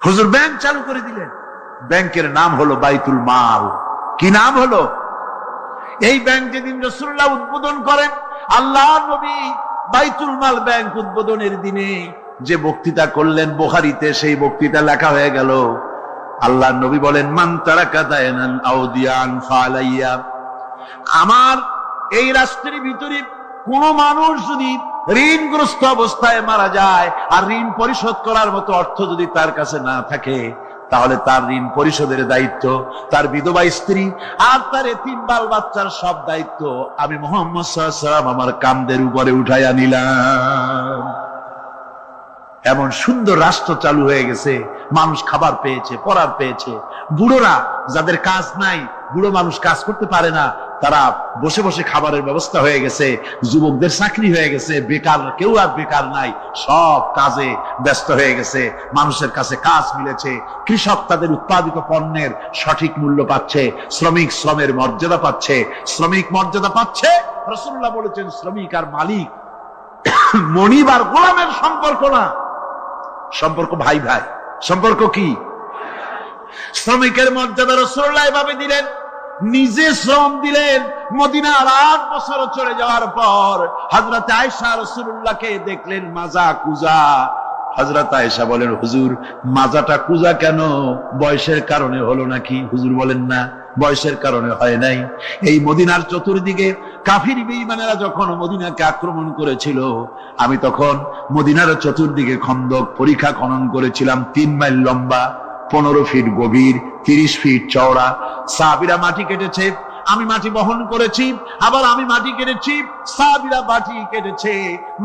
হুজুর ব্যাংক চালু করে দিলেন। ব্যাংকের নাম হলো বাইতুল মাল। কি নাম হলো? এই ব্যাংক যেদিন রাসূলুল্লাহ উদ্বোধন করেন, আল্লাহর নবী বাইতুল মাল ব্যাংক উদ্বোধনের দিনে যে বক্তৃতা করলেন, বুখারীতে সেই বক্তৃতা লেখা হয়ে গেল। আল্লাহর নবী বলেন, মান তারাকা দায়নান আও দিয়ান ফালাইয়া। আমার এই রাষ্ট্রের ভিতরে কোন মানুষ যদি ঋণগ্রস্ত অবস্থায় মারা যায় আর ঋণ পরিশোধ করার মতো অর্থ যদি তার কাছে না থাকে, তাহলে তার ঋণ পরিশোধের দায়িত্ব, তার বিধবা স্ত্রী আর তার এতিম বাল বাচ্চার সব দায়িত্ব আমি মুহাম্মদ সাল্লাল্লাহু আলাইহি ওয়াসাল্লাম আমার কাঁধের উপরে উঠাইয়া নিলাম। এমন সুন্দর রাষ্ট্র চালু হয়ে গেছে, মানুষ খাবার পেয়েছে, পড়ার পেয়েছে। বুড়োরা যাদের কাজ নাই, বুড়ো মানুষ কাজ করতে পারে না, তারা বসে বসে খাবারের ব্যবস্থা হয়ে গেছে। যুবকদের চাকরি হয়ে গেছে, বেকার কেউ আর বেকার নাই, সব কাজে ব্যস্ত হয়ে গেছে। মানুষের কাছে কাজ মিলেছে, কৃষক তাদের উৎপাদিত পণ্যের সঠিক মূল্য পাচ্ছে, শ্রমিক শ্রমের মর্যাদা পাচ্ছে, শ্রমিক মর্যাদা পাচ্ছে। রাসূলুল্লাহ বলেছেন, শ্রমিক আর মালিক মনিব আর গোলামের সম্পর্ক না, সম্পর্ক ভাই ভাই। সম্পর্ক কি? শ্রমিকের মর্যাদা রাসূলুল্লাহ এভাবে দিলেন, নিজে শ্রম দিলেন। মদিনার 8 বছর চলে যাওয়ার পর হযরত আয়েশা রাসূলুল্লাহকে দেখলেন মাজা কুজা। হযরত আয়েশা বলেন, হুজুর মাজাটা কুজা কেন? বয়সের কারণে হলো নাকি? হুজুর বলেন, না, বয়সের কারণে হয় নাই। এই মদিনার চতুর্দিকে কাফির বেঈমানেরা যখন মদিনাকে আক্রমণ করেছিল, আমি তখন মদিনার চতুর্দিকে খন্দক পরিখা খনন করেছিলাম, 3 মাইল লম্বা, 15 ফিট গভীর, 30 ফিট চওড়া। সাহাবীরা মাটি কেটেছে, আমি মাটি বহন করেছি, আবার আমি মাটি কেটেছি, সাহাবীরা মাটি কেটেছে।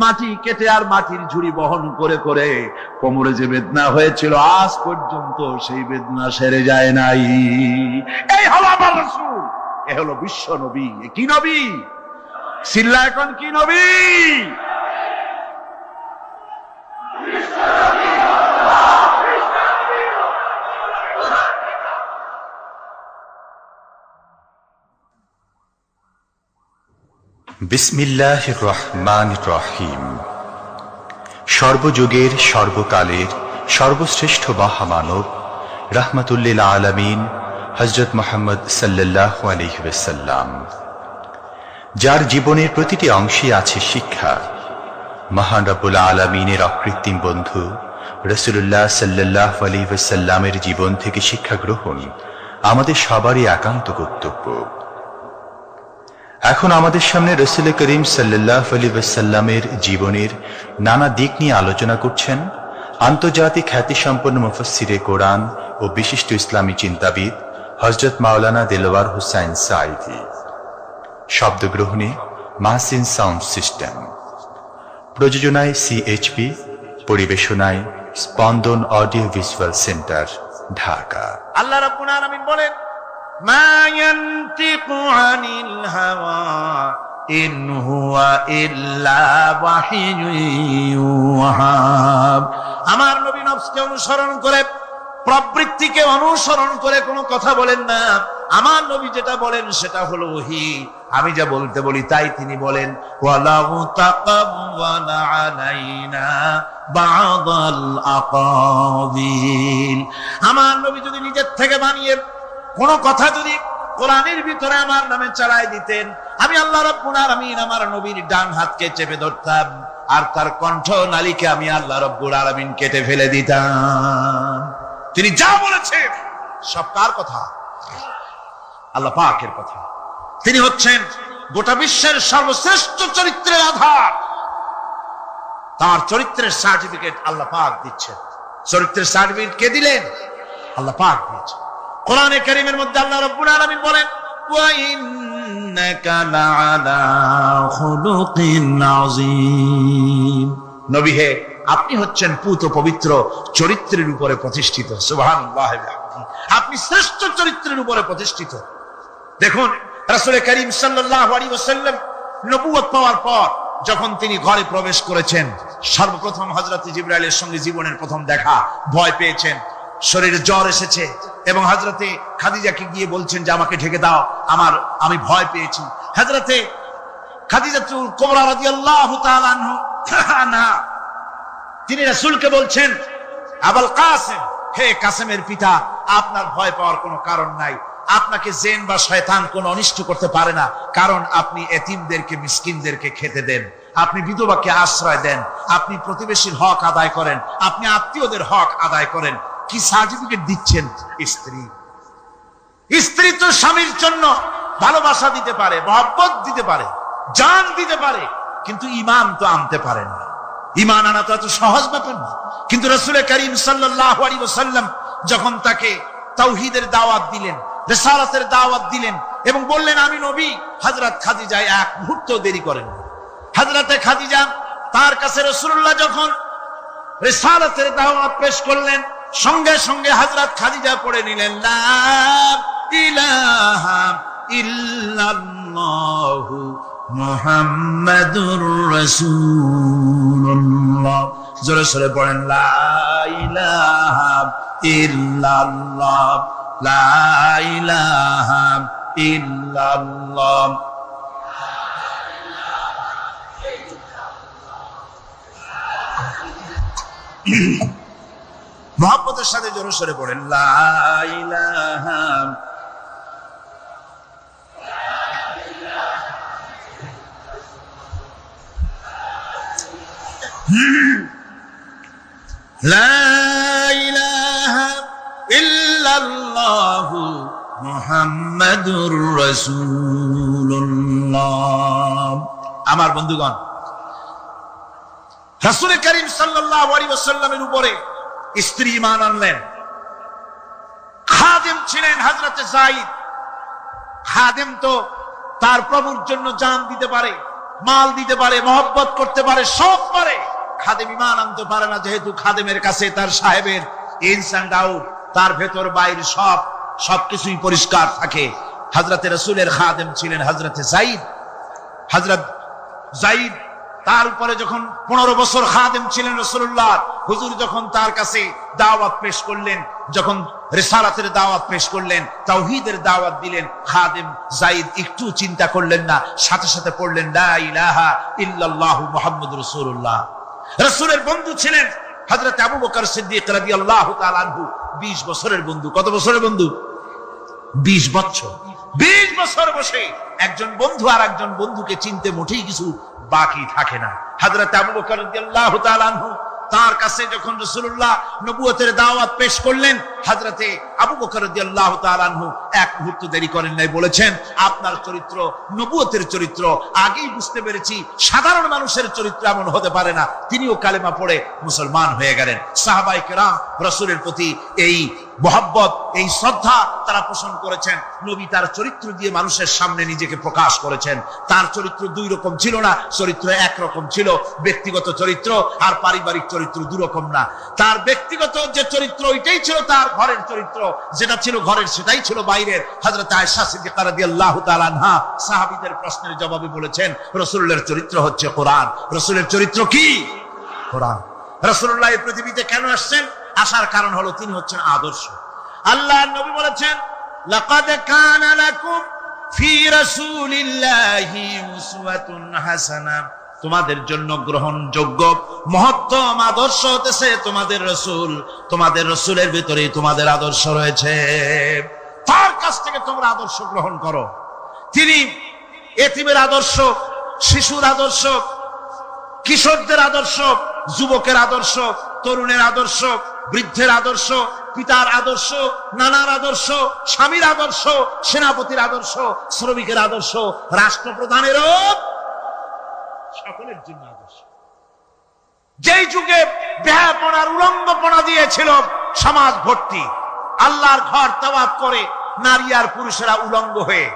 মাটি কেটে আর মাটির ঝুড়ি বহন করে করে কোমরে যে বেদনা হয়েছিল, আজ পর্যন্ত সেই বেদনা সেরে যায় নাই। এই হলো আমার রাসূল, এ হলো বিশ্ব নবী। কি নবী? সিল্লা এখন কি নবী? বিসমিল্লাহির রহমানির রহিম। সর্বযুগের সর্বকালের সর্বশ্রেষ্ঠ মহামানব রাহমাতুল্লিল আলামিন হযরত মুহাম্মদ সাল্লাল্লাহু আলাইহি ওয়াসাল্লাম, যার জীবনের প্রতিটি অংশে আছে শিক্ষা, মহান রব্বুল আলামিনের অকৃত্রিম বন্ধু রাসূলুল্লাহ সাল্লাল্লাহু আলাইহি ওয়াসাল্লামের জীবন থেকে শিক্ষা গ্রহণ আমাদের সবারই একান্ত কর্তব্য। এখন আমাদের সামনে রাসূল করিম সাল্লাল্লাহু আলাইহি ওয়াসাল্লামের জীবনের নানা দিক নিয়ে আলোচনা করছেন আন্তর্জাতিক খ্যাতিসম্পন্ন মুফাসসিরে কোরআন ও বিশিষ্ট ইসলামী চিন্তাবিদ হযরত মাওলানা দেলওয়ার হোসাইন সাঈদী। শব্দগ্রহণে মাহসিন সাউন্ড সিস্টেম, প্রযোজনায় সিএইচপি, পরিবেশনায় স্পন্দন অডিও ভিজুয়াল সেন্টার, ঢাকা। আল্লাহ রাব্বুল আলামিন বলেন, মা ইয়ানতিকু আনিল হাওয়া ইন হুয়া ইল্লা ওয়াহিয়ুন ইউহা। আমার নবী নফসকে অনুসরণ করে, প্রবৃত্তিকে অনুসরণ করে কোনো কথা বলেন না। আমার নবী যেটা বলেন সেটা হলো ওহী। আমি যা বলতে বলি তাই তিনি বলেন। ওয়ালাউ তাকাওয়ালা আলাইনা বা'দাল আকাবিল। আমার নবী যদি নিজের থেকে বানিয়ে কোন কথা যদি কোরআনের ভিতরে আমার নামে চালাই দিতেন, আমি আল্লাহ রাব্বুল আলামিন আমার নবীর ডান হাতকে চেপে ধরতাম, আর তার কণ্ঠ নালীকে আমি আল্লাহ রাব্বুল আলামিন কেটে ফেলে দিতাম। তিনি যা বলেছেন সব কার কথা? আল্লাহ পাকের কথা। তিনি হচ্ছেন গোটা বিশ্বের সর্বশ্রেষ্ঠ চরিত্রের আধার। তার চরিত্রের সার্টিফিকেট আল্লাহ পাক দিচ্ছেন। চরিত্রের সার্টিফিকেট কে দিলেন? আল্লাহ পাক দিয়েছেন। কোরআনে কারীমের মধ্যে আল্লাহ রাব্বুল আলামিন বলেন, ওয়া ইন্নাকা লাআলা খুলুকিন আযীম। নবী হে, আপনি হচ্ছেন পুত পবিত্র চরিত্রের উপরে প্রতিষ্ঠিত। সুবহানাল্লাহ, আপনি শ্রেষ্ঠ চরিত্রের উপরে প্রতিষ্ঠিত। দেখুন, রাসূল করিম সাল্লাল্লাহু আলাইহি ওয়াসাল্লাম নবুয়ত পাওয়ার পর যখন তিনি ঘরে প্রবেশ করেছেন, সর্বপ্রথম হযরত জিবরাইলের সঙ্গে জীবনের প্রথম দেখা, ভয় পেয়েছেন, শরীরে জ্বর এসেছে এবং হযরতে খাদিজাকে গিয়ে বলছেন যে আমাকে ঢেকে দাও, আমি ভয় পেয়েছি। হযরতে খাদিজাতুল কুবরা রাদিয়াল্লাহু তাআলা আনহা তিনি রাসূলকে বলছেন, আবুল কাসিম হে কাসেমের পিতা, আপনার ভয় পাওয়ার কোনো কারণ নাই। আপনাকে জিন বা শয়তান কোনো অনিষ্ট করতে পারে না, কারণ আপনি এতিমদেরকে, মিসকিনদেরকে খেতে দেন, আপনি বিধবাকে আশ্রয় দেন, আপনি প্রতিবেশীর হক আদায় করেন, আপনি আত্মীয়দের হক আদায় করেন। কি সার্টিফিকেট দিচ্ছেন? স্ত্রী তো স্বামীর জন্য ভালোবাসা দিতে পারে, মহব্বত দিতে পারে, জান দিতে পারে, কিন্তু ঈমান তো আনতে পারে না। ঈমান আনা তো এত সহজ ব্যাপার না। কিন্তু রাসূল করিম সাল্লাল্লাহু আলাইহি ওয়াসাল্লাম যখন তাকে তাওহীদের দাওয়াত দিলেন, রিসালাতের দাওয়াত দিলেন এবং বললেন আমি নবী, হযরত খাদিজা এক মুহূর্ত দেরি করেন না। হযরতে খাদিজা তার কাছে রাসূলুল্লাহ যখন রিসালাতের দাওয়াত পেশ করলেন, সঙ্গে সঙ্গে হযরত খাদিজা পড়ে নিলেন লা ইলাহা ইল্লাল্লাহু মুহাম্মাদুর রাসূলুল্লাহ। জোরে সোরে পড়েন লা ইলাহা ইল্লাল্লাহ, লা ইলাহা ইল্লাল্লাহ। মুহাব্বতের সাথে জোরে সোরে পড়েন লা ইলাহা লা ইলাহা ইল্লাল্লাহু মুহাম্মাদুর রাসূলুল্লাহ। আমার বন্ধুগণ, রাসূল করিম সাল্লাল্লাহু আলাইহি ওয়াসাল্লামের উপরে স্ত্রী ঈমান আনলেন। খাদেম ছিলেন হযরতে যায়েদ। খাদেম তো তার প্রভুর জন্য জান দিতে পারে, মাল দিতে পারে, মহব্বত করতে পারে, সব পারে। খাদেম ঈমান আনতে পারে না, যেহেতু খাদেমের কাছে তার সাহেবের ইনস এন্ড আউট, তার ভেতর বাইরে সবকিছুই পরিষ্কার থাকে। হযরতে রাসূলের খাদেম ছিলেন হযরতে যায়েদ। হযরত যায়েদ তার উপরে যখন 15 বছর খাদেম ছিলেন রাসূলুল্লাহ, হুজুর যখন তার কাছে দাওয়াত পেশ করলেন, যখন রিসালাতের দাওয়াত পেশ করলেন, তাওহীদের দাওয়াত দিলেন, খাদেম যায়েদ একটু চিন্তা করলেন না, সাথে সাথে পড়লেন লা ইলাহা ইল্লাল্লাহু মুহাম্মাদুর রাসূলুল্লাহ। রাসূলের বন্ধু ছিলেন হযরত আবু বকর সিদ্দিক রাদিয়াল্লাহু তাআলা আনহু। 20 বছরের বন্ধু। কত বছরের বন্ধু? 20 বছর। 20 বছর বসে একজন বন্ধু আর একজন বন্ধুকে চিনতে মোটেই কিছু বাকি থাকে না। হযরত আবু বকর রাদিয়াল্লাহু তাআলা আনহু তার কাছে যখন রাসূলুল্লাহ নবুয়তের দাওয়াত পেশ করলেন, হযরতে আবু বকর রাদিয়াল্লাহু তাআলা আনহু এক মুহূর্ত দেরি করেন নাই, বলেছেন আপনার চরিত্র নবুয়তের চরিত্র। আগেই বুঝতে পেরেছি সাধারণ মানুষের চরিত্র এমন হতে পারে না। তিনিও কালেমা পড়ে মুসলমান হয়ে গেলেন। সাহাবায়ে কেরাম রাসূলের প্রতি এই মহব্বত, এই শ্রদ্ধা তারা পোষণ করেছেন। নবী তার চরিত্র দিয়ে মানুষের সামনে নিজেকে প্রকাশ করেছেন। তার চরিত্র দুই রকম ছিল না, চরিত্র একরকম ছিল। ব্যক্তিগত চরিত্র আর পারিবারিক চরিত্র দুই রকম না। তার ব্যক্তিগত যে চরিত্র ওইটাই ছিল তার ঘরের চরিত্র, যেটা ছিল ঘরের সেটাই ছিল বাইরের। হযরত আয়েশা সিদ্দিকা রাদিয়াল্লাহু তাআলা আনহা সাহাবীদের প্রশ্নের জবাবে বলেছেন রাসূলের চরিত্র হচ্ছে কোরআন। রাসূলের চরিত্র কি? কোরআন। রাসূলুল্লাহ এই পৃথিবীতে কেন আসছেন? আসার কারণ হলো তিনি হচ্ছেন আদর্শ। আল্লাহর নবী বলেছেন লাকাদ কানা লাকুম ফি রাসূলিল্লাহি উসওয়াতুন হাসানা, তোমাদের জন্য গ্রহণযোগ্য মহত্তম আদর্শ হতেছে তোমাদের রাসূল। তোমাদের রাসূলের ভিতরে তোমাদের আদর্শ রয়েছে, তার কাছ থেকে তোমরা আদর্শ গ্রহণ করো। তিনি এতিমের আদর্শ, শিশুর আদর্শ, কিশোরদের আদর্শ, যুবকের আদর্শ, তরুণের আদর্শ, বৃদ্ধের আদর্শ, পিতার আদর্শ, নানার আদর্শ, স্বামীর আদর্শ, সেনাপতির আদর্শ, শ্রমিকের আদর্শ, রাষ্ট্রপ্রধানেরও সকলের জন্য আদর্শ। যেই যুগে বেহাপনার উলঙ্গপনা দিয়েছিল সমাজ ভর্তি, আল্লাহর ঘর তাওয়াফ করে নারী আর পুরুষেরা উলঙ্গ হয়ে,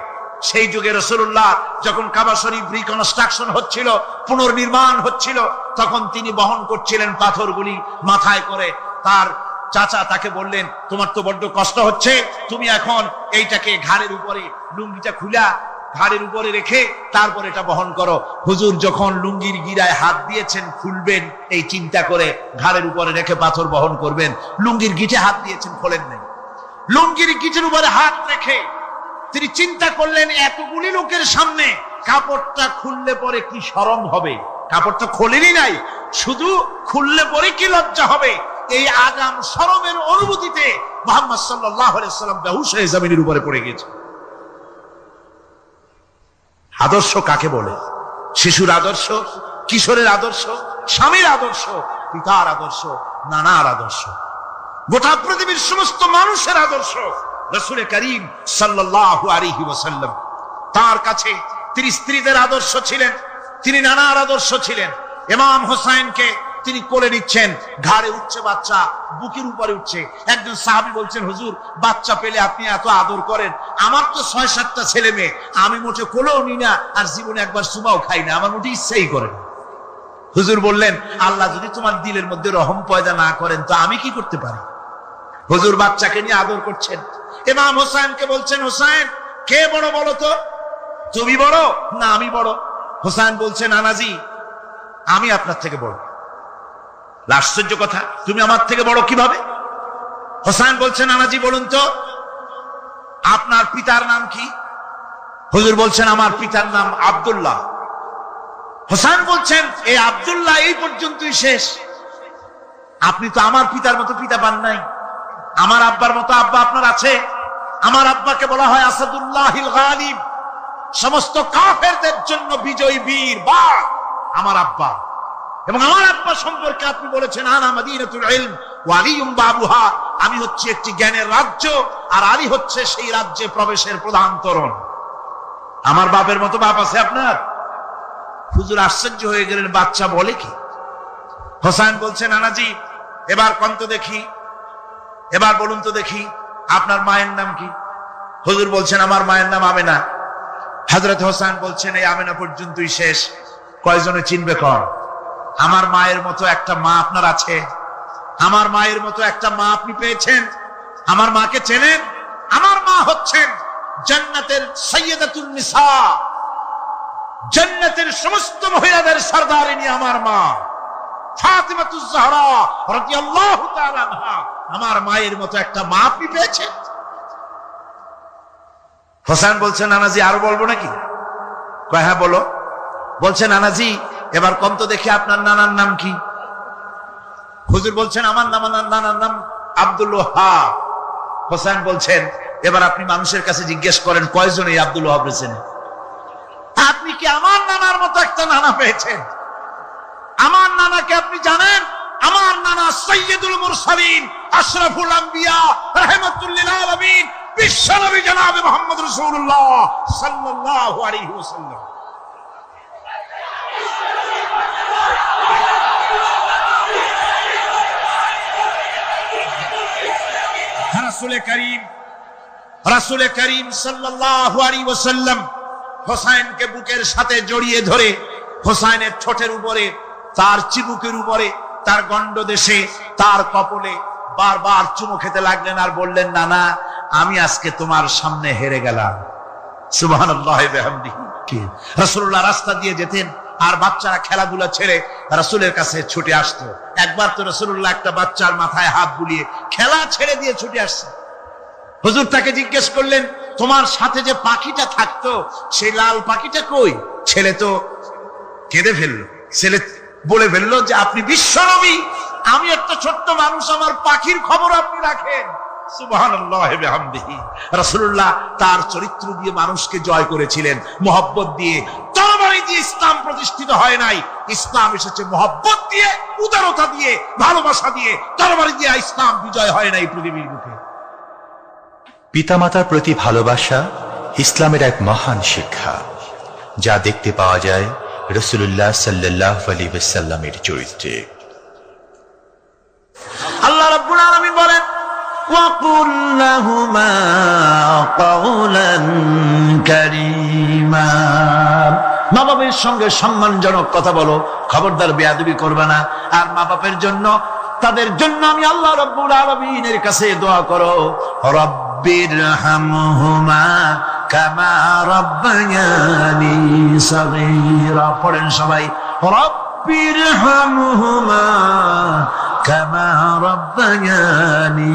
সেই যুগে রাসূলুল্লাহ যখন কাবা শরীফ রিকনস্ট্রাকশন হচ্ছিল, পুনর্নির্মাণ হচ্ছিল, তখন তিনি বহন করছিলেন পাথরগুলি মাথায় করে। তার চাচা তাকে বললেন তোমার তো বড্ড কষ্ট হচ্ছে, তুমি এখন এইটাকে ঘাড়ের উপরে, লুঙ্গিটা খুলা ঘাড়ের উপরে রেখে তারপর এটা বহন করো। হুজুর যখন লুঙ্গির গিরায় হাত দিয়েছেন খুলবেন এই চিন্তা করে, ঘাড়ের উপরে রেখে পাথর বহন করবেন, লুঙ্গির গিটে হাত দিয়েছেন, খোলেন নাই। লুঙ্গির গিটের উপরে হাত রেখে তিনি চিন্তা করলেন এতগুলি লোকের সামনে কাপড়টা খুললে পরে কি শরম হবে। কাপড়টা খোলেনি নাই, শুধু খুললে পরে কি লজ্জা হবে। এই আগাম শরমের অনুভূতিতে মুহাম্মদ সাল্লাল্লাহু আলাইহি ওয়াসাল্লাম বেহুশ হয়ে জমিনের উপরে পড়ে গিয়েছে। আদর্শ কাকে বলে? শিশুর আদর্শ, কিশোরের আদর্শ, স্বামীর আদর্শ, পিতার আদর্শ, নানার আদর্শ, গোটা পৃথিবীর সমস্ত মানুষের আদর্শ রাসূল করিম সাল্লাল্লাহু আলাইহি ওয়াসাল্লাম। তার কাছে তিনি স্ত্রীদের আদর্শ ছিলেন, তিনি নানার আদর্শ ছিলেন। ইমাম হোসেনকে তিনি কোলে নিচ্ছেন, ঘাড়ে উঠছে বাচ্চা, বুকের উপরে উঠছে। একজন সাহাবী বলছেন, হুজুর বাচ্চা পেলে আপনি এত আদর করেন, আমার তো ৬-৭টা ছেলে মেয়ে, আমি মোটে কোলেও নি না, আর জীবনে একবার সুমাও খাই না, আমার মোটে ইচ্ছাই করে না। হুজুর বললেন, আল্লাহ যদি তোমার দিলের মধ্যে রহম পয়দা না করেন তো আমি কি করতে পারি? হুজুর বাচ্চাকে নিয়ে আদর করছেন। ইমাম হোসেনকে বলছেন, হোসেন কে বড় বলো তো, তুমি বড় না আমি বড়? হোসেন বলছেন, নানাজি আমি আপনার থেকে বড়। আশ্চর্য কথা, তুমি আমার থেকে বড় কিভাবে? হোসেন বলছেন, নানাজি বলুন তো আপনার পিতার নাম কি? হুজুর বলছেন, আমার পিতার নাম আব্দুল্লাহ। হোসেন বলছেন, এই আব্দুল্লাহ এই পর্যন্তই শেষ, আপনি তো আমার পিতার মতো পিতা পান নাই, আমার আব্বার মতো আব্বা আপনার আছে। আমার আব্বাকে বলা হয় আসাদুল্লাহিল গালিব, সমস্ত কাফেরদের জন্য বিজয়ী বীর বাঘ আমার আব্বা। এবং আমার আব্বা সম্পর্কে আপনি বলেছেন, আনা মাদিনাতুল ইলম ওয়া আলিয়ুম বাবুহা, আমি হচ্ছে একটি জ্ঞানের রাজ্য, আর আলী হচ্ছে সেই রাজ্যে প্রবেশের প্রধান তোরণ। আমার বাপের মতো বাপ আছে আপনার? হুজুর আশ্চর্য হয়ে গেলেন, বাচ্চা বলে কি? হোসেন বলছেন, নানাজি এবার কোন তো দেখি, এবার বলুন তো দেখি আপনার মায়ের নাম কি? হুজুর বলছেন, আমার মায়ের নাম আমেনা। হযরত হোসেন বলছেন, এই আমেনা পর্যন্তই শেষ, কয়জনে চিনবে কর? আমার মায়ের মতো একটা মা আপনার আছে? আমার মায়ের মতো একটা মা আপনি পেয়েছেন? আমার মাকে চেনেন? আমার মা হচ্ছেন জান্নাতের সাইয়্যিদাতুন নিসা, জান্নাতের সমস্ত মহিলাদের সরদারিনী আমার মা ফাতিমাতুজ জাহরা রাদিয়াল্লাহু তাআলা আনহা। আমার মায়ের মতো একটা মা আপনি পেয়েছেন? হোসেন বলছেন, নানাজি আরো বলবো নাকি? কয় হ্যাঁ বলো। বলছেন, নানাজি এবার কম তো দেখি আপনার নানার নাম কি? হুজুর বলছেন, আমার নানার নাম আব্দুল ওয়াহাব। হোসেন বলছেন, এবার আপনি মানুষের কাছে জিজ্ঞেস করেন কয়জন এই আব্দুল ওয়াহাব রয়েছেন? আপনি কি আমার নানার মতো একটা নানা পেয়েছেন? আমার নানাকে আপনি জানেন? আমার নানা সাইয়্যিদুল মুরসালিন, আশরাফুল আম্বিয়া, রাহমাতুল লিল আলামিন, বিশ্বনবী জনাবে মুহাম্মদ রাসূলুল্লাহ সাল্লাল্লাহু আলাইহি ওয়াসাল্লাম। রাসূল করিম সাল্লাল্লাহু আলাইহি ওয়াসাল্লাম হোসেনকে বুকের সাথে জড়িয়ে ধরে হোসেনের ঠোঁটের উপরে, তার চিবুকের উপরে, তার গণ্ডদেশে, তার কপলে বারবার চুমু খেতে লাগলেন আর বললেন, নানা আমি আজকে তোমার সামনে হেরে গেলাম। সুবহানাল্লাহি ওয়া বিহামদিহি। রাসূলুল্লাহ রাস্তা দিয়ে যেতেন আর বাচ্চারা খেলাধুলা ছেড়ে রাসূলের কাছে ছুটে আসতো। একবার তো রাসূলুল্লাহ একটা বাচ্চার মাথায় হাত বুলিয়ে খেলা ছেড়ে দিয়ে ছুটে আসছে। হুজুর তাকে জিজ্ঞেস করলেন, তোমার সাথে যে পাখিটা থাকতো সেই লাল পাখিটা কই? ছেলে তো কেঁদে ফেললো। ছেলে বলে ফেললো যে আপনি বিশ্বনবী, আমি একটা ছোট্ট মানুষ, আমার পাখির খবর আপনি রাখেন। সুবহানাল্লাহি ওয়া বিহামদিহি। রাসূলুল্লাহ তার চরিত্র দিয়ে মানুষকে জয় করেছিলেন, মহব্বত দিয়ে। তরবারি দিয়ে ইসলাম প্রতিষ্ঠিত হয় নাই, ইসলাম এসেছে মহব্বত দিয়ে, উদারতা দিয়ে, ভালোবাসা দিয়ে। তরবারি দিয়ে ইসলাম বিজয় হয় নাই পৃথিবীর বুকে। পিতামাতার প্রতি ভালোবাসা ইসলামের এক মহান শিক্ষা, যা দেখতে পাওয়া যায় রাসূলুল্লাহ সাল্লাল্লাহু আলাইহি ওয়াসাল্লামের চরিত্রে। আল্লাহ রাব্বুল আলামিন বলেন, ওয়াকুল লাহুমা কাওলান কারীমা, মা বাবার সঙ্গে সম্মানজনক কথা বলো, খবরদার বেয়াদবি করবে না। আর মা বাপের জন্য, তাদের জন্য আমি আল্লাহ রাব্বুল আলামিনের কাছে দোয়া করো, রব্বিরহামহুমা কামা রাব্বায়ানি সাগীরা। পড়েন সবাই, রব্বিরহামহুমা কামা রাব্বায়ানি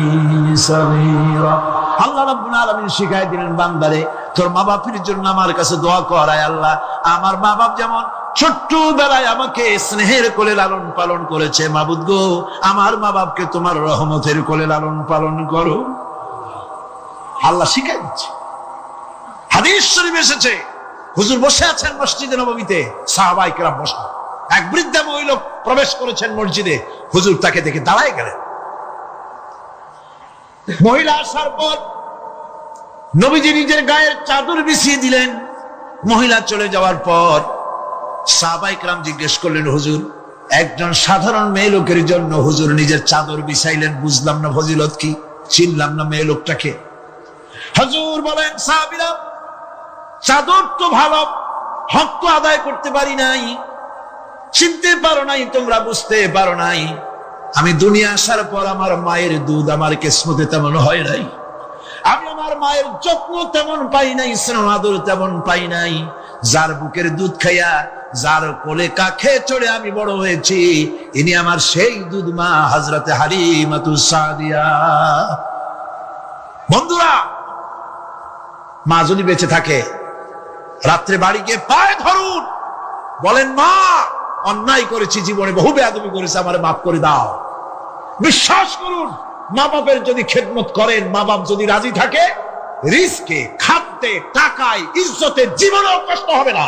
সাগীরা। আল্লাহ রাব্বুল আলামিন শিখাই দিলেন বান্দারে, তোর মা বাপের জন্য আমার কাছে দোয়া করায় আল্লাহ, আমার মা বাপ যেমন ছোট্টবেলায় আমাকে স্নেহের কোলে লালন পালন করেছে, মাবুদ গো আমার মা বাপকে তোমার রহমতের কোলে লালন পালন করো। আল্লাহ শিখাই দিচ্ছে। হাদিস শরীফ এসেছে, হুজুর বসে আছেন মসজিদে নববীতে, সাহাবায়ে কেরাম বসা, এক বৃদ্ধা মহিলা প্রবেশ করেছেন মসজিদে, হুজুর তাকে দেখে দাঁড়ায় গেলেন। মহিলা আসার পর নবীজি নিজের গায়ের চাদর বিছিয়ে দিলেন। মহিলা চলে যাওয়ার পর সাহাবায়ে কেরাম জিজ্ঞেস করলেন, হুজুর একজন সাধারণ মেয়ে লোকের জন্য হুজুর নিজের চাদর বিছাইলেন, বুঝলাম না ফজিলত কি, চিনলাম না মেয়ে লোকটাকে। হুজুর বলেন, সাহাবীরা চাদর তো ভালো, হক তো আদায় করতে পারি নাই, চিনতে পারো নাই, তোমরা বুঝতে পারো নাই, আমি দুনিয়া আসার পর আমার মায়ের দুধ আমার কিসমতে তেমন হয় নাই, আমি আমার মায়ের যত্ন তেমন পাই নাই, স্নেহ আদর তেমন পাই নাই। যার বুকের দুধ খাইয়া, যার কোলে কাখে চড়ে আমি বড় হয়েছি, ইনি আমার সেই দুধ মা হযরতে হালিমাতুস সাদিয়া। বন্ধুরা, মা যদি বেঁচে থাকে, রাত্রে বাড়ি গিয়ে পায়ে ধরুন, বলেন মা অন্যায় করেছি, জীবনে বহু বেয়াদবি করেছি, আমারে মাফ করে দাও। বিশ্বাস করুন, মা বাপের যদি খেদমত করেন, মা বাপ যদি রাজি থাকে, রিস্কে, খাদ্যে, টাকায়, ইজ্জতে জীবনেও কষ্ট হবে না।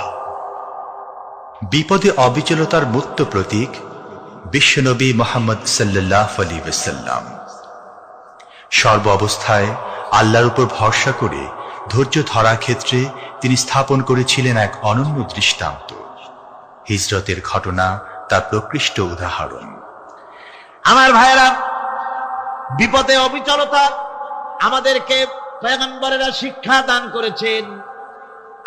বিপদে অবিচলতার মূর্ত প্রতীক বিশ্বনবী মুহাম্মদ সাল্লাল্লাহু আলাইহি ওয়াসাল্লাম। সর্ব অবস্থায় আল্লাহর উপর ভরসা করে ধৈর্য ধরার ক্ষেত্রে তিনি স্থাপন করেছিলেন এক অনন্য দৃষ্টান্ত। হিজরতের ঘটনা তার প্রকৃষ্ট উদাহরণ। আমার ভাইয়েরা, বিপদে অবিচলতা আমাদেরকে পয়গম্বরেরা শিক্ষা দান করেছেন।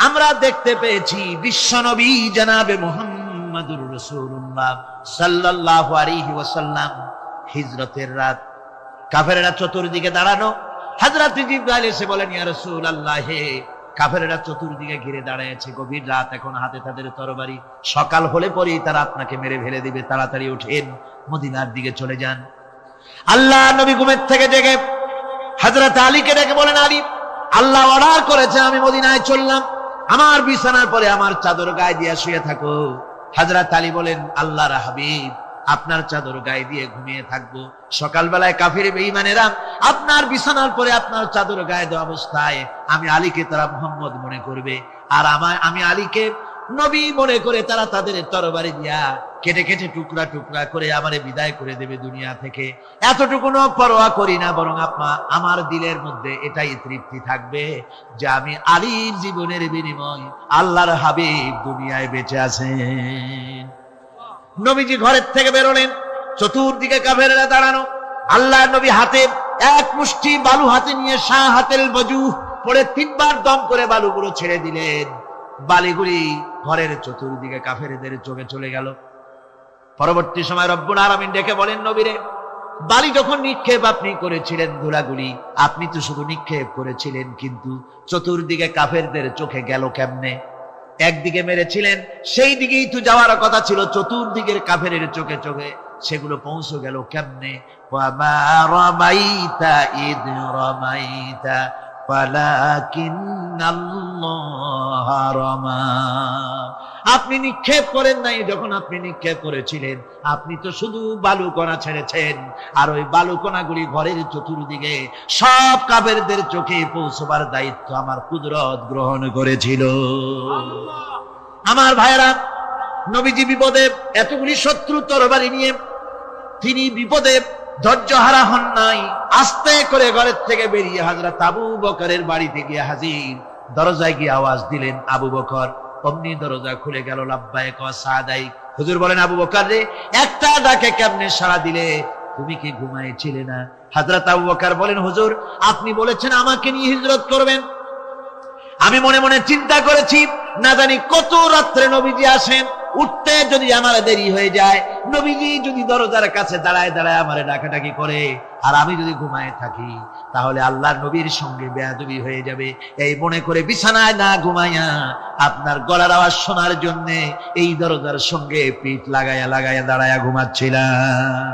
আমরা দেখতে পেয়েছি বিশ্বনবী জনাবে মুহাম্মদুর রাসূলুল্লাহ সাল্লাল্লাহু আলাইহি ওয়াসাল্লাম হিজরতের রাত, কাফেররা চতুর্দিকে দাঁড়ানো, হযরত জিবরাইল এসে বলেন, ইয়া রাসূলুল্লাহ, হে কাফেররা চতুর্দিকে ঘিরে দাঁড়িয়েছে, গভীর রাত, এখন হাতে তাদের তরবারি, সকাল হলে পরেই তারা আপনাকে মেরে ফেলে দিবে, তাড়াতাড়ি উঠেন, মদিনার দিকে চলে যান। আল্লাহ নবী ঘুমের থেকে জেগে হযরত আলীকে ডেকে বলেন, আলী, আল্লাহ অর্ডার করেছে আমি মদিনায় চললাম, আমার বিছানার পরে আমার চাদর গায়ে দিয়ে শুয়ে থাকো। হযরত আলী বলেন, আল্লাহর হাবিব, আপনার চাদর গায়ে দিয়ে ঘুমিয়ে থাকবো, সকালবেলায় কাফির বেঈমানেরা আপনার বিছানার পরে আপনার চাদর গায়ে দেওয়া অবস্থায় আমি আলীকে তারা মুহাম্মদ মনে করবে, আর আমি আলীকে নবী মনে করে তারা তাদের তরবারি দিয়া কেটে কেটে টুকরা টুকরা করে আমারে বিদায় করে দেবে দুনিয়া থেকে। এতটুকুনো পরোয়া করি না, বরং আমার দিলের মধ্যে এটাই তৃপ্তি থাকবে যে আমি আলীর জীবনের বিনিময় আল্লাহর হাবিব দুনিয়ায় বেঁচে আছেন। নবীজি ঘরের থেকে বেরোলেন, চতুর্দিকে কাফেররা দাঁড়ানো, আল্লাহ নবী হাতে এক মুষ্টি বালু হাতে নিয়ে শাহাতেল বজু পড়ে তিনবার দম করে বালুগুলো ছেড়ে দিলেন। বালিগুলি ঘরের চতুর্দিকে কাফেরদের চোখে চলে গেল। পরবর্তী সময় রব্বুল আলামিন ডেকে বলেন, নবীরে, বালি যখন নিক্ষেপ আপনি করেছিলেন, ধুলাগুলি আপনি তো শুধু নিক্ষেপ করেছিলেন, কিন্তু চতুর্দিকে কাফেরদের চোখে গেল কেমনে? একদিকে মেরেছিলেন, সেই দিকেই তো যাওয়ার কথা ছিল, চতুর্দিকের কাফেরের চোখে চোখে সেগুলো পৌঁছে গেল কেমনে? ওয়ামা রামাইতা ইদ রামাইতা ওয়ালাকিন্নাল্লাহ রামা। আপনি নিক্ষেপ করেন নাই, যখন আপনি নিক্ষেপ করেছিলেন আপনি তো শুধু বালুকণা ছেড়েছেন, আর ওই বালুকণাগুলি ঘরের চতুর্দিকে সব কাফেরদের চোখে পৌঁছবার দায়িত্ব আমার কুদরত গ্রহণ করেছিল। আমার ভাইরা, নবীজি বিপদে, এতগুলি শত্রু তরবারি নিয়ে তিনি বিপদে ধৈর্যহারা হন নাই, আস্তে করে ঘরের থেকে বেরিয়ে হযরত আবু বকরের বাড়িতে গিয়ে হাজির। দরজায় গিয়ে আওয়াজ দিলেন, আবু বকর। অমনি দরজা খুলে গেল, লাব্বাইক ওয়া সাদাইক। হুজুর বলেন, আবু বকর রে, একটা ডাকে কেমনে সাড়া দিলে? তুমি কি ঘুমাইছিলে না? হযরত আবু বকর বলেন, হুজুর আপনি বলেছেন আমাকে নিয়ে হিজরত করবেন, আমি মনে মনে চিন্তা করেছি, না জানি কত রাত্রে নবীজি আসেন, উঠতে যদি আমার দেরি হয়ে যায়, নবীজি যদি দরজার কাছে দাঁড়ায় দাঁড়ায় আমারে ডাকাডাকি করে, আর আমি যদি ঘুমায় থাকি, তাহলে আল্লাহর নবীর সঙ্গে বেয়াদবি হয়ে যাবে। এই মনে করে বিছানায় না ঘুমাইয়া আপনার গলার আওয়াজ শোনার জন্য এই দরজার সঙ্গে পিঠ লাগাইয়া লাগাইয়া দাঁড়ায়া ঘুমাচ্ছিলাম।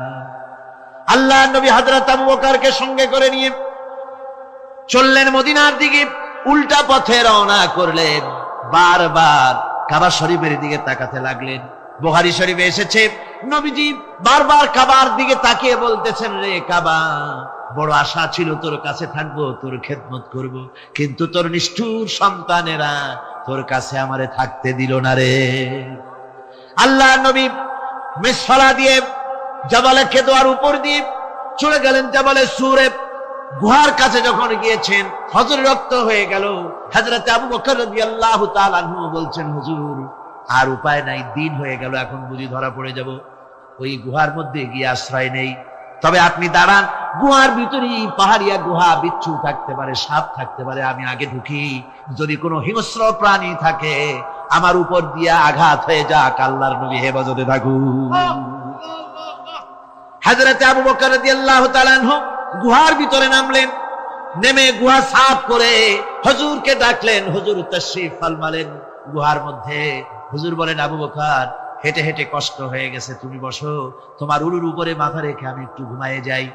আল্লাহর নবী হযরত আবু বকরকে সঙ্গে করে নিয়ে চললেন মদিনার দিকে, উল্টা পথে রওনা করলেন। বারবার কাবা শরীফের দিকে তাকাতে লাগলেন। বুখারী শরীফে এসেছে, নবীজি বারবার কাবার দিকে তাকিয়ে বলতেছেন, রে কাবা, বড় আশা ছিল তোর কাছে থাকবো, তোর খেদমত করব, কিন্তু তোর নিষ্ঠুর সন্তানেরা তোর কাছে আমারে থাকতে দিল না রে। আল্লাহ নবী মিসফালা দিয়ে জাবালে কেদোয়ার উপর দিয়ে চলে গেলেন জাবালে সুরে। গুহার কাছে যখন গিয়েছেন, হযরত রক্ত হয়ে গেল। হযরত আবু বকর রাদিয়াল্লাহু তাআলা আনহু বলছেন, হুজুর আর উপায় নাই, দিন হয়ে গেল, এখন বুঝি ধরা পড়ে যাব, ওই গুহার মধ্যে গিয়ে আশ্রয় নেই। তবে আপনি দাঁড়ান, গুহার ভিতরেই পাহাড়িয়া গুহা, বিচ্ছু থাকতে পারে, সাপ থাকতে পারে, আমি আগে ঢুকি, যদি কোনো হিংস্র প্রাণী থাকে আমার উপর দিয়া আঘাত হয়ে যাক, আল্লাহর নবী হেফাজতে থাকুন। হযরত আবু বকর রাদিয়াল্লাহু তাআলা আনহু গুহার ভিতরে নামলেন। নেমে গুহা সাফ করে হুজুরকে ডাকলেন। হুজুর তাশরীফ ফরমালেন গুহার মধ্যে। হুজুর বলেন, আবু বকর, হেঁটে হেঁটে কষ্ট হয়ে গেছে, তুমি বসো, তোমার উরুর উপরে মাথা রেখে আমি একটু ঘুমায়ে যাই।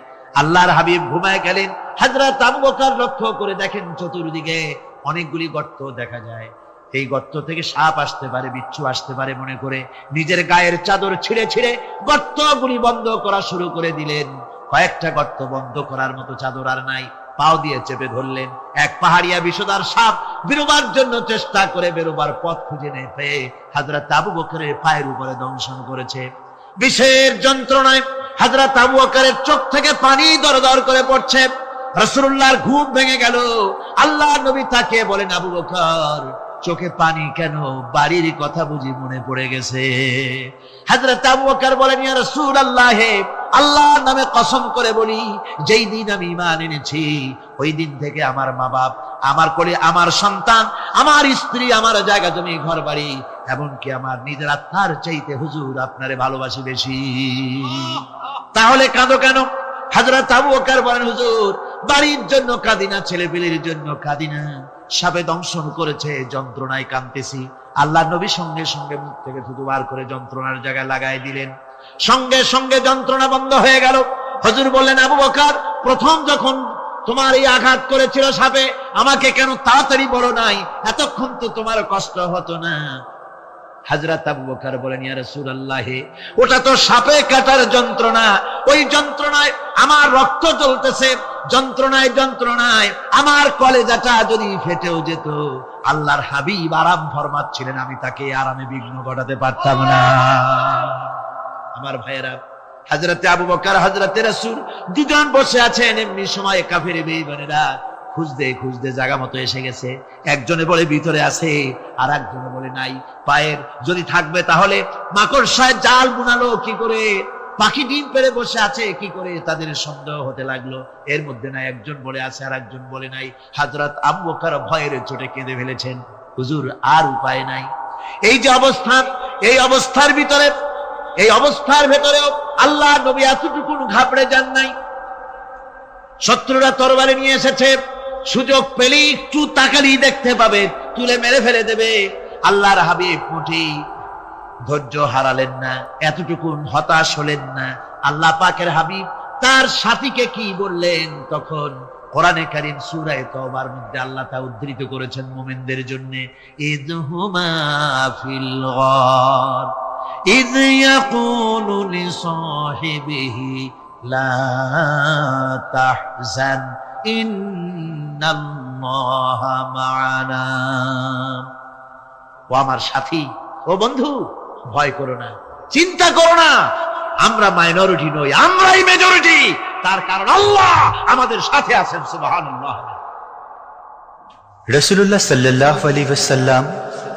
আল্লাহর হাবিব ঘুমায় গেলেন। হযরত আবু বকর লক্ষ্য করে দেখেন চতুর্দিকে অনেকগুলি গর্ত দেখা যায়। এই গর্ত থেকে সাপ আসতে পারে, বিচ্ছু আসতে পারে মনে করে নিজের গায়ের চাদর ছিঁড়ে ছিঁড়ে গর্তগুলি বন্ধ করা শুরু করে দিলেন। কয়েকটা গর্ত বন্ধ করার মতো চাদর আর নাই, পাও দিয়ে চেপে ধরলেন। এক পাহাড়িয়া বিষধর সাপ বেরোবার জন্য চেষ্টা করে বেরোবার পথ খুঁজে নেই পেয়ে হযরত আবু বকরের পায়ের উপরে দংশন করেছে। বিষের যন্ত্রণায় হযরত আবু বকরের চোখ থেকে পানি দরদর করে পড়ছে। রাসূলুল্লাহর ঘুম ভেঙে গেল। আল্লাহ নবী তাকে বলেন, আবু বকর, চোখে পানি কেন? বাড়ির কথা বুঝি মনে পড়ে গেছে? হযরত আবু বকর বলেন, ইয়া রাসূলুল্লাহ, আল্লাহর নামে কসম করে বলি, যেই দিন আমি ঈমান এনেছি ওই দিন থেকে আমার মা বাপ, আমার কোলে আমার সন্তান, আমার স্ত্রী, আমার জায়গা জমি ঘর বাড়ি, এমনকি আমার নিজের আত্মার চাইতে হুজুর আপনারে ভালোবাসি বেশি। তাহলে কাঁদো কেন? হযরত আবু বকর বলেন, হুজুর বাড়ির জন্য কাঁদি না, ছেলেপিলের জন্য কাঁদি না, সাপে দংশন করেছে, যন্ত্রণায় কাঁদতেছি। আল্লাহ নবী সঙ্গে সঙ্গে মুখ থেকে থুতু বার করে যন্ত্রণার জায়গায় লাগাই দিলেন। সঙ্গে সঙ্গে যন্ত্রণা বন্ধ হয়ে গেল। হুজুর বললেন, আবু বকর, প্রথম যখন তোমার এই আঘাত করেছিল সাপে, আমাকে কেন তাড়াতাড়ি বলো নাই? এতক্ষণ তো তোমার কষ্ট হতো না। হযরত আবু বকর বলেন, ইয়া রাসূলুল্লাহ, ওটা তো সাপে কাটার যন্ত্রণা, ওই যন্ত্রণায় আমার রক্ত জ্বলতেছে, যন্ত্রণায় যন্ত্রণায় আমার কলেজাটা যদি ফেটেও যেত। আল্লাহর হাবিব আরাম ফরমাচ্ছিলেন, আমি তাকে আরামে বিঘ্ন ঘটাতে পারতাম না। আমার ভাইয়েরা, হযরত আবু বকর, হযরত রাসূল দুজন বসে আছেন। এমনি সময় কাফের বেঈমানেরা খুঁজতে খুঁজতে জায়গা মতো এসে গেছে। একজনে বলে ভিতরে আছে, আর একজনে বলে নাই। পায়ের যদি থাকবে তাহলে মাকড়সায় জাল বুনালো কি করে, পাখি ডিম পেড়ে বসে আছে কি করে, তাদের সন্দেহ হতে লাগলো। এর মধ্যে নাই, একজন বলে আছে আর একজন বলে নাই। হযরত আবু বকর ভয়ের চোটে কেঁদে ফেলেছেন, হুজুর আর উপায় নাই। এই যে অবস্থান, এই অবস্থার ভিতরে, এই অবস্থার ভেতরেও আল্লাহ নবী এতটুকু ঘাবড়ে যান নাই। শত্রুরা তরবারি নিয়ে এসেছে, সুযোগ পেলেই একটু তাকালেই দেখতে পাবে, তুলে মেরে ফেলে দেবে। আল্লাহর হাবিব মোটেই ধৈর্য হারালেন না, এতটুকু হতাশ হলেন না। আল্লাহ পাকের হাবিব তার সাথীকে কি বললেন? তখন কোরআনে কারীম সূরা তাওবার মধ্যে আল্লাহ তা উদ্ধৃত করেছেন মুমিনদের জন্য, ইযহুমা ফিল গার ইয ইয়াকুলু লিসাহিবিহি লা তাহজান ইন্নাল্লাহা মা'ানা। ও আমার সাথী, ও বন্ধু, ভয় করো না, চিন্তা করো না, আমরা মাইনরিটি নই, আমরাই মেজরিটি। তার কারণ আল্লাহ আমাদের সাথে আছেন। সুবহানাল্লাহ। রাসূলুল্লাহ সাল্লাল্লাহু আলাইহি ওয়াসাল্লাম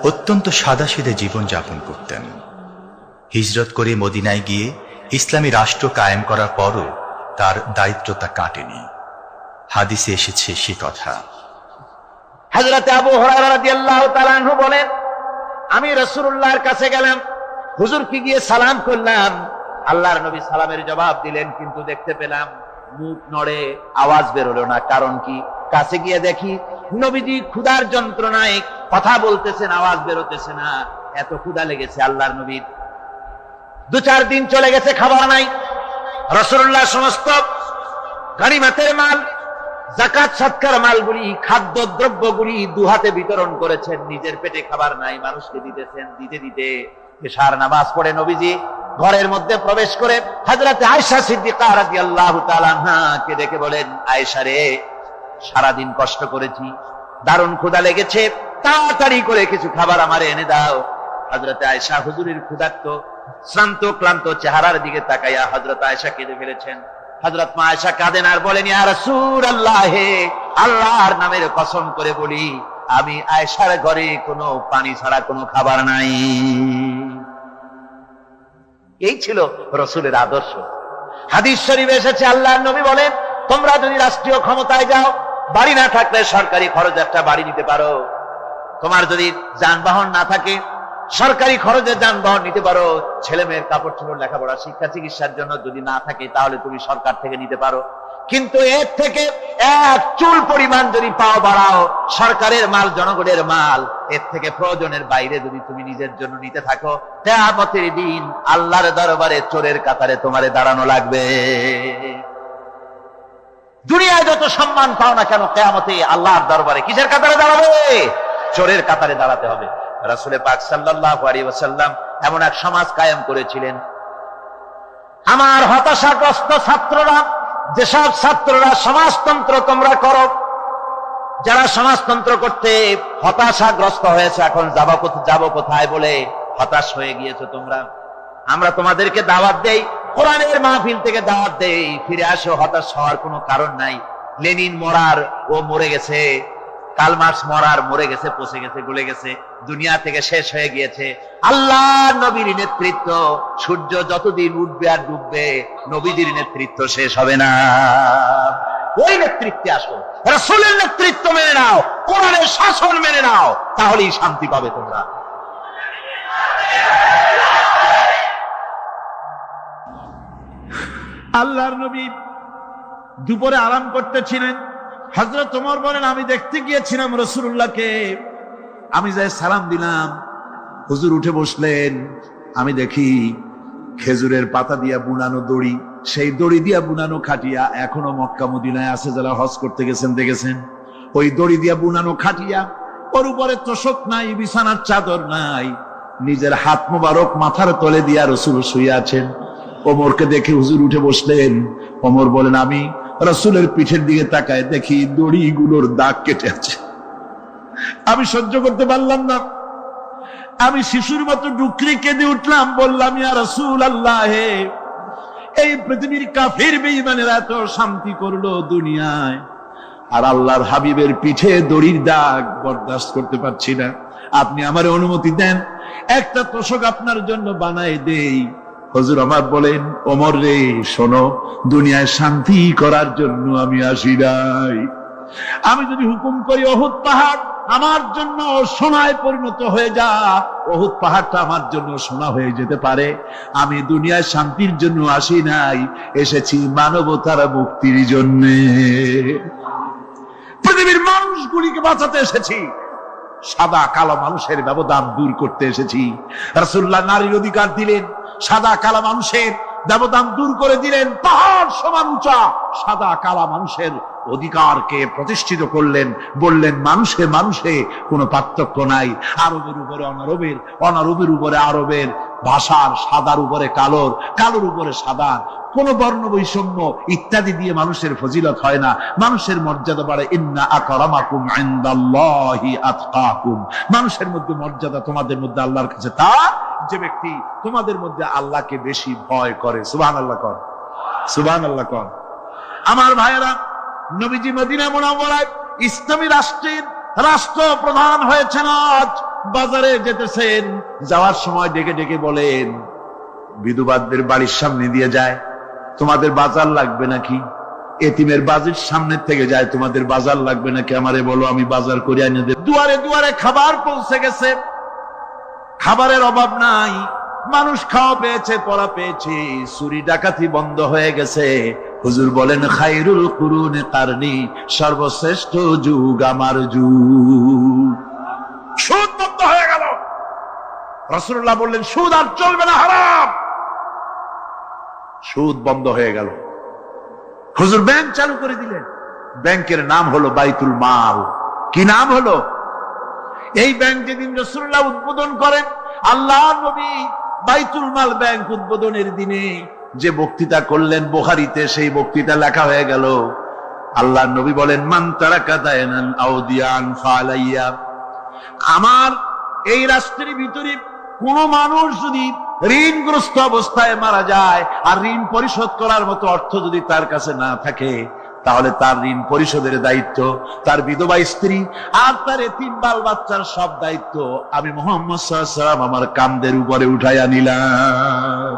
অত্যন্ত সাদাসিধে জীবন যাপন করতেন। হিজরত করে মদিনায় গিয়ে ইসলামী রাষ্ট্র কায়েম করার পরও তার দায়িত্বটা কাটেনি। হাদিসে এসেছে সে কথা। হযরত আবু হুরায়রা রাদিয়াল্লাহু তাআলা আনহু বলেন, আমি রাসূলুল্লাহর কাছে গেলাম, হুজুরকে গিয়ে সালাম করলাম। আল্লাহর নবী সালামের জবাব দিলেন, কিন্তু দেখতে পেলাম মুখ নড়ে, আওয়াজ বেরোলো না। কারণ কি? কাছে গিয়ে দেখি নবীজি ক্ষুধার যন্ত্রণায় কথা বলতেছেন, আওয়াজ বেরোতেছে না। এত ক্ষুধা লেগেছে আল্লাহর নবীর। 2-4 দিন চলে গেছে, খাবার নাই। রাসূলুল্লাহ সমস্ত গনিমতের মাল যাকাত সদকার মালগুলি, খাদ্য দ্রব্যগুলি দুহাতে বিতরণ করেছেন। নিজের পেটে খাবার নাই, মানুষকে দিতেছেন। দিতে দিতে এশার নামাজ পড়ে নবীজি ঘরের মধ্যে প্রবেশ করে হযরত আয়েশা সিদ্দিকা রাদিয়াল্লাহু তাআলা আনহাকে ডেকে বলেন, আয়েশা রে, সারাদিন কষ্ট করেছি, দারুণ ক্ষুধা লেগেছে, তাড়াতাড়ি করে কিছু খাবার আমারে এনে দাও। হযরত আয়েশা হুজুরের ক্ষুধার্ত শ্রান্ত ক্লান্ত চেহারার দিকে তাকাইয়া হযরত আয়েশা কেঁদে ফেলেছেন। হযরত মা আয়েশা কাঁদেন আর বলেন, ইয়া রাসূলুল্লাহ, হে আল্লাহর নামের কসম করে বলি, আমি আয়েশার ঘরে কোনো পানি ছাড়া কোনো খাবার নাই। এই ছিল রাসূলের আদর্শ। হাদিস শরীফে এসেছে, আল্লাহর নবী বলেন, তোমরা যদি রাষ্ট্রীয় ক্ষমতায় যাও, বাড়ি না থাকলে সরকারি খরচ একটা বাড়ি নিতে পারো। তোমার যদি যানবাহন না থাকে, সরকারি খরচে যানবাহন নিতে পারো। ছেলে মেয়ের কাপড় চোপড়, লেখাপড়া, শিক্ষা, চিকিৎসার জন্য যদি না থাকে, তাহলে তুমি সরকার থেকে নিতে পারো। কিন্তু এর থেকে এক চুল পরিমাণ যদি পাও বাড়াও, সরকারের মাল জনগণের মাল, এর থেকে প্রয়োজনের বাইরে যদি তুমি নিজের জন্য নিতে থাকো, কিয়ামতের দিন আল্লাহর দরবারে চোরের কাতারে তোমারে দাঁড়ানো লাগবে। দুনিয়ায় যত সম্মান পাও না কেন, কিয়ামতে আল্লাহর দরবারে কিসের কাতারে দাঁড়াবে? চোরের কাতারে দাঁড়াতে হবে। রাসূল পাক সাল্লাল্লাহু আলাইহি ওয়াসাল্লাম এমন এক সমাজ কায়েম করেছিলেন। আমার হতাশাগ্রস্ত ছাত্ররা, যেসব ছাত্ররা সমাজতন্ত্র তোমরা করো, যারা সমাজতন্ত্র করতে হতাশাগ্রস্ত হয়েছে, এখন যাব কোথায় বলে হতাশ হয়ে গিয়েছো তোমরা, আমরা তোমাদেরকে দাওয়াত দেই, কোরআনের মাহফিল থেকে দাওয়াত দেই, ফিরে আসো। হতাশ হওয়ার কোনো কারণ নাই। লেনিন মরার, ও মরে গেছে। কার্ল মার্কস মরার, মরে গেছে, পচে গেছে, গলে গেছে, দুনিয়া থেকে শেষ হয়ে গিয়েছে। আল্লাহর নবীর নেতৃত্ব, সূর্য যতদিন উঠবে আর ডুববে, নবীজির নেতৃত্ব শেষ হবে না। ওই নেতৃত্বে আসো, রাসূলের নেতৃত্ব মেনে নাও, কোরআনের শাসন মেনে নাও, তাহলেই শান্তি পাবে তোমরা। আল্লাহর নবী দুপুরে আরাম করতেছিলেন। হযরত ওমর বলেন, আমি দেখতে গিয়েছিলাম রাসূলুল্লাহকে, আমি যাই সালাম দিলাম, হুজুর উঠে বসলেন। আমি দেখি খেজুরের পাতা দিয়া বুনানো দড়ি, সেই দড়ি দিয়া বুনানো খাটিয়া এখনো মক্কা মদিনায় আছে, যারা হজ করতে গেছেন দেখেছেন। ওই দড়ি দিয়া বুনানো খাটিয়া, ওর উপরে তোশক নাই, বিছানার চাদর নাই, নিজের হাত মোবারক মাথার তলে দিয়া রাসূল শুয়ে আছেন। ওমরকে দেখে হুজুর উঠে বসলেন। ওমর বলেন, আমি রাসূলের পিঠের দিকে তাকায় দেখি দড়িগুলোর দাগ কেটে আছে। আমি সহ্য করতে পারলাম না, আমি শিশুর মতো ডুকরে কেঁদে উঠলাম, বললাম, ইয়া রাসূলুল্লাহ, এই পৃথিবীর কাফির বেঈমানেরা এত শান্তি করলো দুনিয়ায়, আর আল্লাহর হাবিবের পিঠে দড়ির দাগ বরদাস্ত করতে পারছি না। আপনি আমার অনুমতি দেন, একটা তোশক আপনার জন্য বানায় দেই। হুজুর আমার বলেন, ওমর রে, শোনো, দুনিয়ায় শান্তি করার জন্য আমি আসি নাই। আমি যদি হুকুম করি উহুদ পাহাড় আমার জন্য সোনায় পরিণত হয়ে যা, উহুদ পাহাড়টা আমার জন্য সোনা হয়ে যেতে পারে। আমি দুনিয়ায় শান্তির জন্য আসি নাই, এসেছি মানবতার মুক্তির জন্য। পৃথিবীর মানুষগুলিকে বাঁচাতে এসেছি, সাদা কালো মানুষের ব্যবধান দূর করতে এসেছি। রাসূলুল্লাহ নারীর অধিকার দিলেন, সাদা কালো মানুষের ব্যবধান দূর করে দিলেন। পাহাড় সমান উঁচা সাদা কালা মানুষের অধিকারকে প্রতিষ্ঠিত করলেন, বললেন মানুষে মানুষে কোনো পার্থক্য নাই। আরবের উপরে অনারবের, অনারবের উপরে আরবের, ভাষার, সাদার উপরে কালোর, কালোর উপরে সাদার, কোন বর্ণ বৈষম্য ইত্যাদি দিয়ে মানুষের ফজিলত হয় না। মানুষের মর্যাদা বাড়ে, ইন্না আকরামাকুম ইনদাল্লাহি আতকাকুম। মানুষের মধ্যে মর্যাদা তোমাদের মধ্যে আল্লাহর কাছে তার, যে ব্যক্তি তোমাদের মধ্যে আল্লাহকে বেশি ভয় করে। সুবহানাল্লাহ কর, সুবহানাল্লাহ কর। আমার ভাইয়েরা, নবীজি মদিনা মুনাওয়ারায় ইসলামী রাষ্ট্রের রাষ্ট্রপ্রধান হয়েছেন। আজ বাজারে যেতেছেন, যাওয়ার সময় ডেকে ডেকে বলেন, বিধবাদের বাড়ির সামনে দিয়ে যায়, তোমাদের বাজার লাগবে নাকি? এতিমের বাড়ির সামনে থেকে যায়, তোমাদের বাজার লাগবে নাকি? আমারে বলো, আমি বাজার করে এনে দেব। দুয়ারে দুয়ারে খাবার পৌঁছে গেছে, খাবারের অভাব নাই, মানুষ খাওয়া পেয়েছে, পড়া পেয়েছে, চুরি ডাকাতি বন্ধ হয়ে গেছে। হুজুর বলেন, খায়রুল কুরুনি কারনি, সর্বশ্রেষ্ঠ যুগ আমার যুগ। সুদ বন্ধ হয়ে গেল। রাসূলুল্লাহ বললেন, সুদ আর চলবে না, হারাম। সুদ বন্ধ হয়ে গেল। হুজুর ব্যাংক চালু করে দিলেন। ব্যাংকের নাম হলো বাইতুল মাল। কি নাম হলো? এই ব্যাংক যেদিন রাসূলুল্লাহ উদ্বোধন করেন, আল্লাহ নবী বাইতুল মাল ব্যাংক উদ্বোধনের দিনে যে বক্তৃতা করলেন, বুখারীতে সেই বক্তৃতা লেখা হয়ে গেল। আল্লাহ নবী বলেন, মান তারাকা দায়নান আও দিয়ান ফালাইয়া। আমার এই রাষ্ট্রের ভিতরে কোন মানুষ যদি ঋণগ্রস্ত অবস্থায় মারা যায় আর ঋণ পরিশোধ করার মতো অর্থ যদি তার কাছে না থাকে, তাহলে তার ঋণ পরিশোধের দায়িত্ব, তার বিধবা স্ত্রী আর তার এতিম বাল বাচ্চার সব দায়িত্ব আমি মুহাম্মদ সাল্লাল্লাহু আলাইহি ওয়াসাল্লাম আমার কাঁধের উপরে উঠাইয়া নিলাম।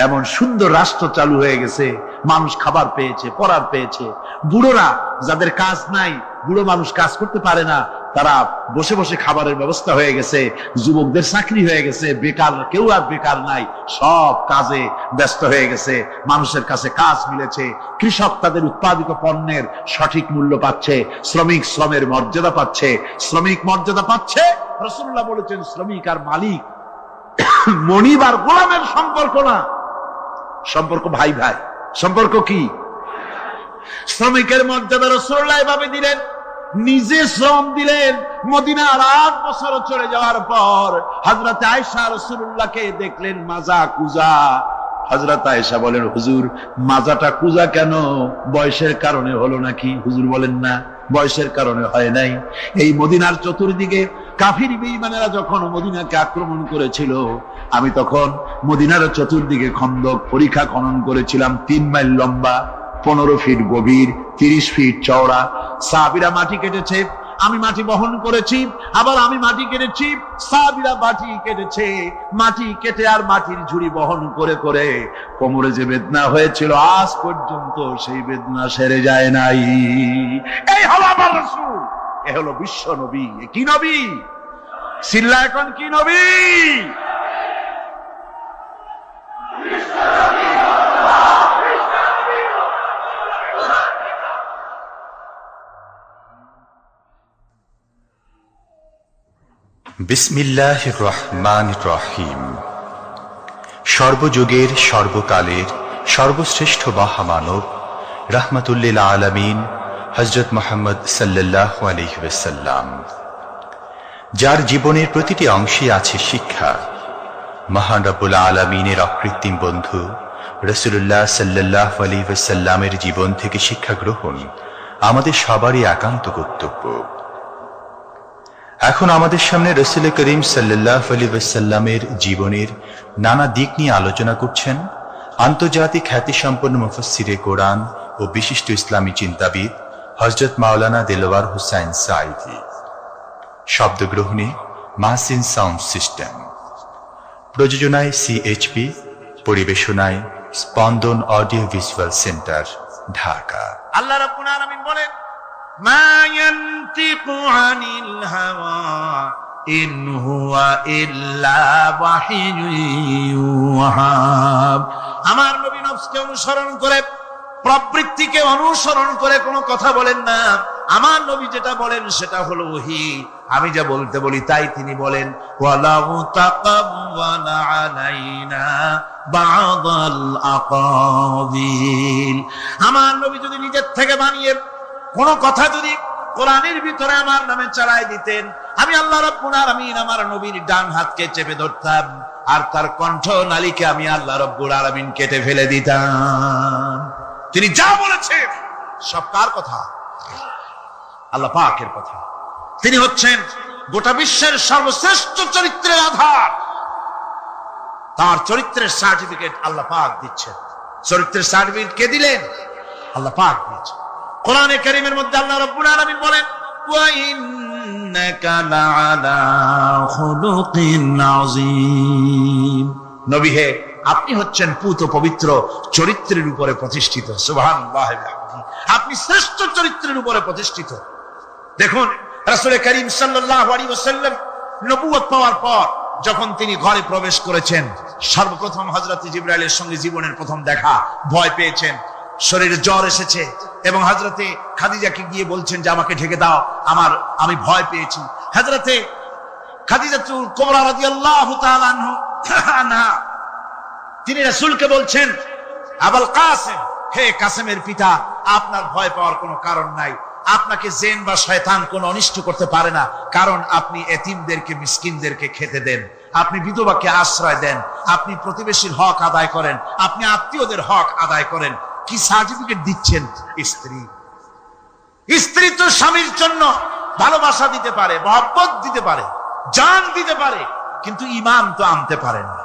এমন সুন্দর রাষ্ট্র চালু হয়ে গেছে, মানুষ খাবার পেয়েছে, পড়ার পেয়েছে। বুড়োরা যাদের কাজ নাই, বুড়ো মানুষ কাজ করতে পারে না, তারা বসে বসে খাবারের ব্যবস্থা হয়ে গেছে। যুবকদের চাকরি হয়ে গেছে, বেকার কেউ আর বেকার নাই, সব কাজে ব্যস্ত হয়ে গেছে, মানুষের কাছে কাজ মিলেছে। কৃষক তাদের উৎপাদিত পণ্যের সঠিক মূল্য পাচ্ছে, শ্রমিক শ্রমের মর্যাদা পাচ্ছে। শ্রমিক মর্যাদা পাচ্ছে, রাসূলুল্লাহ বলেছেন শ্রমিক আর মালিক মনিব আর গোলামের সম্পর্ক না, সম্পর্ক ভাই ভাই। সম্পর্ক কি? শ্রমিকের মর্যাদা রাসূলুল্লাহ এভাবে দিলেন, নিজে শ্রম দিলেন। মদিনার 8 বছর চলে যাওয়ার পর হযরত আয়েশা রাসূলুল্লাহকে দেখলেন মাজা কুজা। হযরত আয়েশা বলেন, হুজুর মাজাটা কুজা কেন? বয়সের কারণে হলো নাকি? হুজুর বলেন, না, বয়সের কারণে হয় নাই। এই মদিনার চতুর্দিকে কাফির বেঈমানেরা যখন মদিনাকে আক্রমণ করেছিল, আমি তখন মদিনার চতুর্দিকে খন্দক পরিখা খনন করেছিলাম, 3 মাইল লম্বা, 15 ফিট গভীর, 30 ফিট চওড়া। সাহাবীরা মাটি কেটেছে, আমি মাটি বহন করেছি, আবার আমি মাটি কেটেছি, সাহাবীরা মাটি কেটেছে। মাটি কেটে আর মাটির ঝুড়ি বহন করে করে কোমরে যে বেদনা হয়েছিল, আজ পর্যন্ত সেই বেদনা সেরে যায় নাই। এই হলো আমার রাসূল, এ হলো বিশ্ব নবী। কি নবী? সিল্লা এখন কি নবী? বিসমিল্লাহির রহমানির রহিম। সর্বযুগের সর্বকালের সর্বশ্রেষ্ঠ মহামানব রাহমাতুল্লিল আলামিন হযরত মুহাম্মদ সাল্লাল্লাহু আলাইহি ওয়াসাল্লাম, যার জীবনের প্রতিটি অংশে আছে শিক্ষা, মহান রব্বুল আলামিনের অকৃত্রিম বন্ধু রাসূলুল্লাহ সাল্লাল্লাহু আলাইহি ওয়াসাল্লামের জীবন থেকে শিক্ষা গ্রহণ আমাদের সবারই একান্ত কর্তব্য। এখন আমাদের সামনে রাসূল করিম সাল্লাল্লাহু আলাইহি ওয়াসাল্লামের জীবনের নানা দিক নিয়ে আলোচনা করছেন আন্তর্জাতিক খ্যাতিসম্পন্ন মুফাসসিরে কোরআন ও বিশিষ্ট ইসলামী চিন্তাবিদ হযরত মাওলানা দেলোয়ার হোসাইন সাঈদী। শব্দগ্রহণে মাহসিন সাউন্ড সিস্টেম, প্রযোজনায় সিএইচপি, পরিবেশনায় স্পন্দন অডিও ভিজুয়াল সেন্টার, ঢাকা। আল্লাহ রাব্বুল আলামিন বলেন, মা ইয়ানতিকু আনিল হাওয়া ইন হুয়া ইল্লা ওয়াহিয়ুন ইউহা। আমার নবী নফসকে অনুসরণ করে, প্রবৃত্তিকে অনুসরণ করে কোনো কথা বলেন না। আমার নবী যেটা বলেন সেটা হলো ওহী। আমি যা বলতে বলি তাই তিনি বলেন। ওয়ালাউ তাকাওয়ালা আলাইনা বা'দাল আকাবিল। আমার নবী যদি নিজের থেকে বানিয়ে কোনো কথা যদি কোরআনের ভিতরে আমার নামে চালাই দিতেন, আমি আল্লাহ রাব্বুল আলামিন আমার নবীর ডান হাতকে চেপে ধরতাম, আর তার কণ্ঠ নালীকে আমি আল্লাহ রাব্বুল আলামিন কেটে ফেলে দিতাম। তিনি যা বলেছেন সব কার কথা? আল্লাহ পাকের কথা। তিনি হচ্ছেন গোটা বিশ্বের সর্বশ্রেষ্ঠ চরিত্রের আধার। তার চরিত্রের সার্টিফিকেট আল্লাহ পাক দিচ্ছেন। চরিত্রের সার্টিফিকেট কে দিলেন? আল্লাহ পাক দিয়েছেন। কোরআনে কারীমের মধ্যে আল্লাহ রাব্বুল আলামিন বলেন, ওয়া ইন্নাকা লাআলা খুলুকিন আযীম। নবী হে, আপনি হচ্ছেন পুত পবিত্র চরিত্রের উপরে প্রতিষ্ঠিত। সুবহানাল্লাহ, আপনি শ্রেষ্ঠ চরিত্রের উপরে প্রতিষ্ঠিত। দেখুন, রাসূল করিম সাল্লাল্লাহু আলাইহি ওয়াসাল্লাম নবুয়ত পাওয়ার পর যখন তিনি ঘরে প্রবেশ করেছেন, সর্বপ্রথম হযরত জিবরাইলের সঙ্গে জীবনের প্রথম দেখা, ভয় পেয়েছেন, শরীরে জ্বর এসেছে এবং হযরতে খাদিজাকে গিয়ে বলছেন যে আমাকে ঢেকে দাও, আমি ভয় পেয়েছি। হযরতে খাদিজাতুল কুবরা রাদিয়াল্লাহু তাআলা আনহা তিনি রাসূলকে বলছেন, আবুল কাসেম, হে কাসেমের পিতা, আপনার ভয় পাওয়ার কোনো কারণ নাই। আপনাকে জিন বা শয়তান কোনো অনিষ্ট করতে পারে না, কারণ আপনি এতিমদেরকে, মিসকিনদেরকে খেতে দেন, আপনি বিধবাকে আশ্রয় দেন, আপনি প্রতিবেশীর হক আদায় করেন, আপনি আত্মীয়দের হক আদায় করেন। কি সার্টিফিকেট দিচ্ছেন? স্ত্রী তো স্বামীর জন্য ভালোবাসা দিতে পারে, মহব্বত দিতে পারে, জান দিতে পারে, কিন্তু ঈমান তো আনতে পারে না।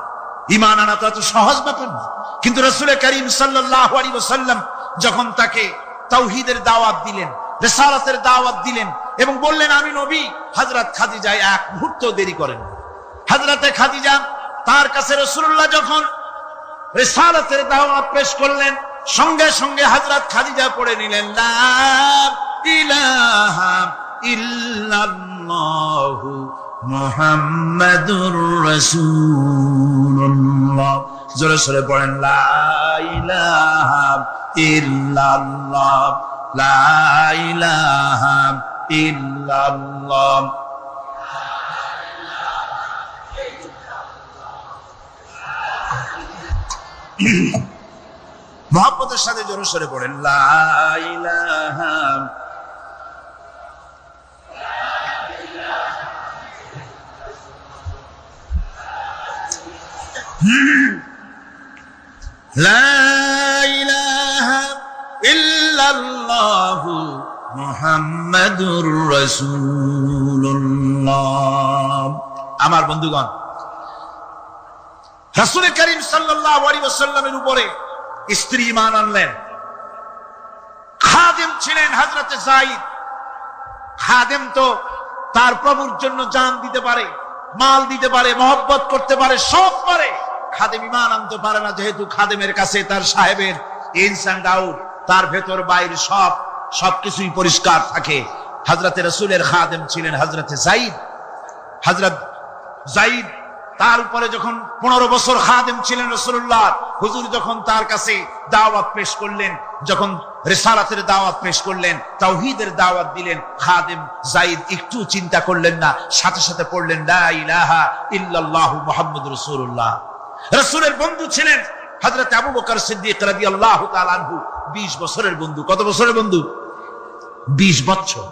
ঈমান আনা তো এত সহজ ব্যাপার না। কিন্তু রাসূল করিম সাল্লাল্লাহু আলাইহি ওয়াসাল্লাম যখন তাকে তাওহীদের দাওয়াত দিলেন, রিসালাতের দাওয়াত দিলেন এবং বললেন আমি নবী, হযরত খাদিজা এক মুহূর্ত দেরি করেন। হযরতে খাদিজা তার কাছে রাসূলুল্লাহ যখন রিসালাতের দাওয়াত পেশ করলেন, সঙ্গে সঙ্গে হযরত খাদিজা পড়ে নিলেন লা ইলাহা ইল্লাল্লাহু মুহাম্মাদুর রাসূলুল্লাহ। জোরে সোরে পড়েন লা ইলাহা ইল্লাল্লাহ, লা ইলাহা ইল্লাল্লাহ। মুহাব্বতের সাথে জোরে সোরে পড়েন লা ইলাহা লা ইলাহা ইল্লাল্লাহু মুহাম্মাদুর রাসূলুল্লাহ। আমার বন্ধুগণ, রাসূল করিম সাল্লাল্লাহু আলাইহি ওয়াসাল্লামের উপরে স্ত্রী ঈমান আনলেন। খাদেম ছিলেন হযরতে যায়েদ। খাদেম তো তার প্রভুর জন্য জান দিতে পারে, মাল দিতে পারে, মহব্বত করতে পারে, সব পারে। খাদেম ঈমান আনতে পারে না, যেহেতু খাদেমের কাছে তার সাহেবের ইনস এন্ড আউট, তার ভেতর বাইরে সবকিছুই পরিষ্কার থাকে। হযরতে রাসূলের খাদেম ছিলেন হযরতে যায়েদ। হযরত যায়েদ তার উপরে যখন 15 বছর খাদেম ছিলেন রাসূলুল্লাহ, হুজুর যখন তার কাছে দাওয়াত পেশ করলেন, যখন রিসালাতের দাওয়াত পেশ করলেন, তাওহীদের দাওয়াত দিলেন, খাদেম যায়েদ একটু চিন্তা করলেন না, সাথে সাথে পড়লেন লা ইলাহা ইল্লাল্লাহু মুহাম্মাদুর রাসূলুল্লাহ। রাসূলের বন্ধু ছিলেন হযরত আবু বকর সিদ্দিক রাদিয়াল্লাহু তাআলা আনহু। 20 বছরের বন্ধু। কত বছরের বন্ধু? 20 বছর।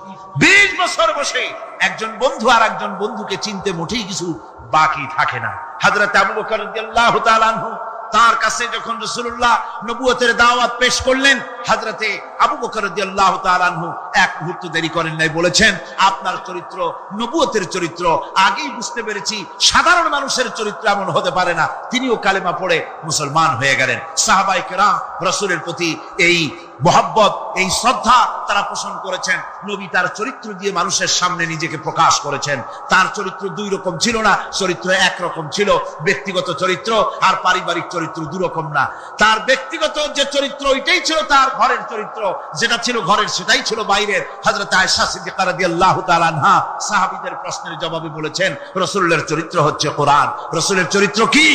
20 বছর বসে একজন বন্ধু আর একজন বন্ধুকে চিনতে মোটেই কিছু বাকি থাকে না। হযরত আবু বকর রাদিয়াল্লাহু তাআলা আনহু তার কাছে যখন রাসূলুল্লাহ নবুয়তের দাওয়াত পেশ করলেন, হযরতে আবু বকর রাদিয়াল্লাহু তাআলা আনহু এক মুহূর্ত দেরি করেন নাই, বলেছেন আপনার চরিত্র নবুয়তের চরিত্র। আগেই বুঝতে পেরেছি সাধারণ মানুষের চরিত্র এমন হতে পারে না। তিনিও কালেমা পড়ে মুসলমান হয়ে গেলেন। সাহাবায়ে কেরাম রাসূলের প্রতি এই মহব্বত, এই শ্রদ্ধা তারা পোষণ করেছেন। নবী তার চরিত্র দিয়ে মানুষের সামনে নিজেকে প্রকাশ করেছেন। তার চরিত্র দুই রকম ছিল না, চরিত্র একরকম ছিল। ব্যক্তিগত চরিত্র আর পারিবারিক চরিত্র দুই রকম না। তার ব্যক্তিগত যে চরিত্র ওইটাই ছিল তার ঘরের চরিত্র, যেটা ছিল ঘরের সেটাই ছিল বাইরের। হযরত আয়েশা সিদ্দিকা রাদিয়াল্লাহু তাআলা আনহা সাহাবীদের প্রশ্নের জবাবে বলেছেন রাসূলের চরিত্র হচ্ছে কোরআন। রাসূলের চরিত্র কি?